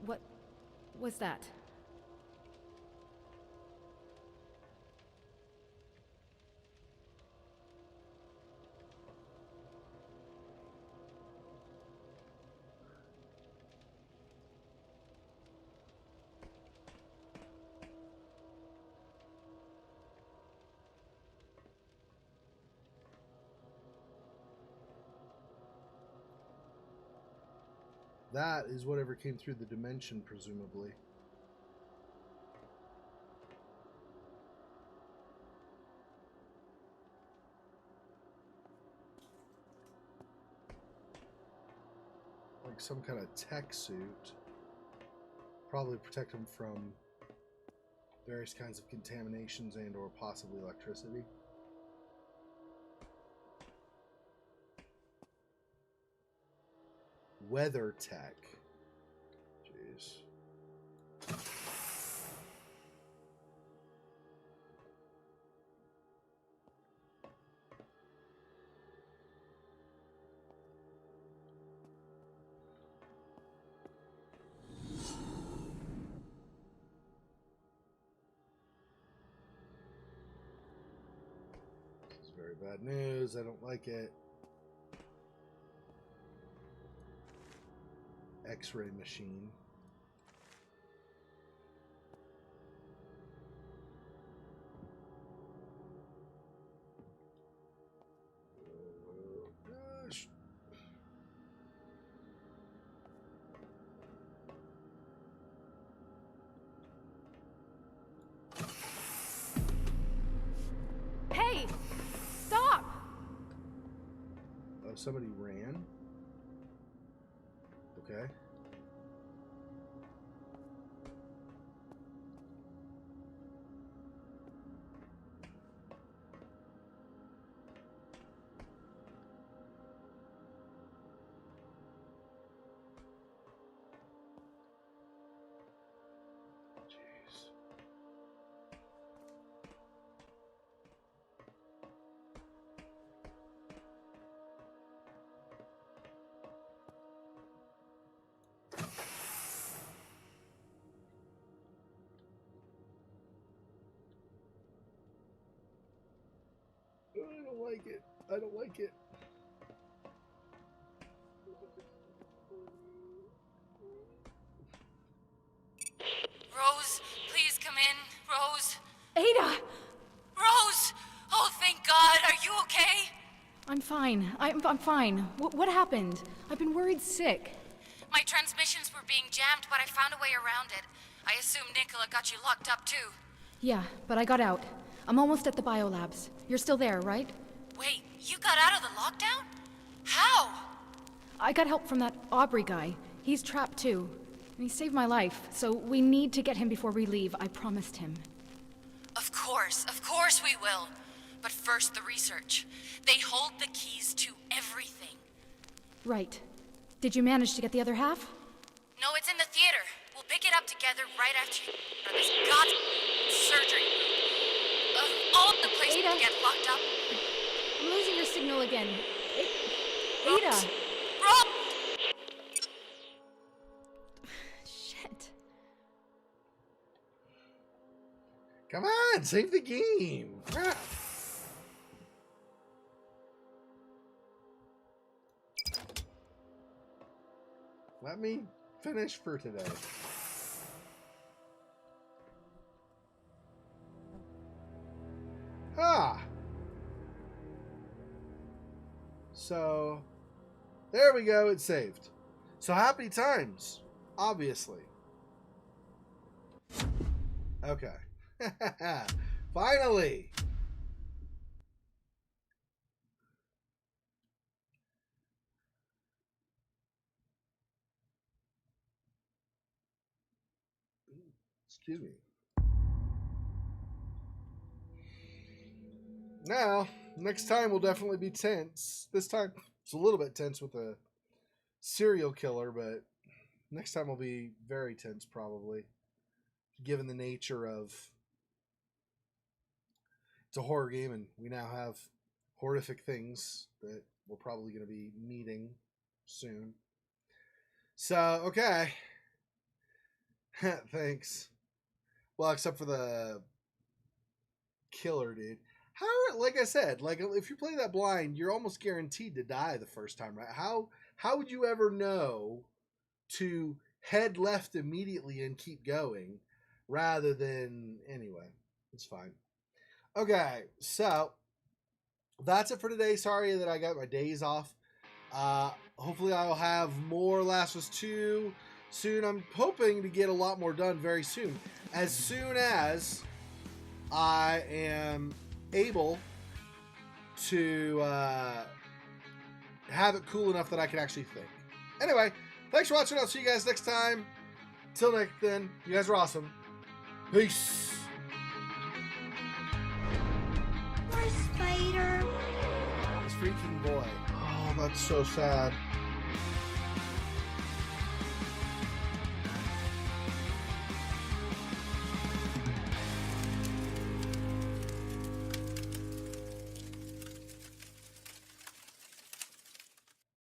What was that? That is whatever came through the dimension, presumably. Like some kind of tech suit. Probably protect him from various kinds of contaminations and or possibly electricity. Weather tech. Jeez. Bad news. I don't like it. X-ray machine. Gosh. Hey! Stop! Oh, somebody ran? Okay. Jeez. I don't like it. I don't like it. Rose, please come in. Rose. Ada! Rose! Oh, thank God. Are you okay? I'm fine. I'm fine. What happened? I've been worried sick. My transmissions were being jammed, but I found a way around it. I assume Nicola got you locked up too. Yeah, but I got out. I'm almost at the biolabs. You're still there, right? Wait, you got out of the lockdown? How? I got help from that Aubrey guy. He's trapped too. And he saved my life, so we need to get him before we leave. I promised him. Of course we will. But first, the research. They hold the keys to everything. Right. Did you manage to get the other half? No, it's in the theater. We'll pick it up together right after you this god surgery. Of all the places Ada. to get locked up. I'm losing your signal again. Ada! Rob! Shit. Come on, save the game. Crap. Let me finish for today. Ah. So, there we go. It's saved. So happy times, obviously. Okay. Finally. Excuse me. Now, next time will definitely be tense. This time it's a little bit tense with a serial killer, but next time will be very tense probably, given the nature of it's a horror game and we now have horrific things that we're probably going to be meeting soon. So, okay. Thanks. Well, except for the killer, dude. How, like I said, like if you play that blind, you're almost guaranteed to die the first time, right? How would you ever know to head left immediately and keep going rather than anyway? It's fine. Okay, so that's it for today. Sorry that I got my days off. Hopefully I'll have more Last of Us 2 soon. I'm hoping to get a lot more done very soon. As soon as I am able to have it cool enough that I can actually think. Anyway, thanks for watching. I'll see you guys next time. Till next then, you guys are awesome. Peace. Poor spider. This freaking boy. Oh, that's so sad.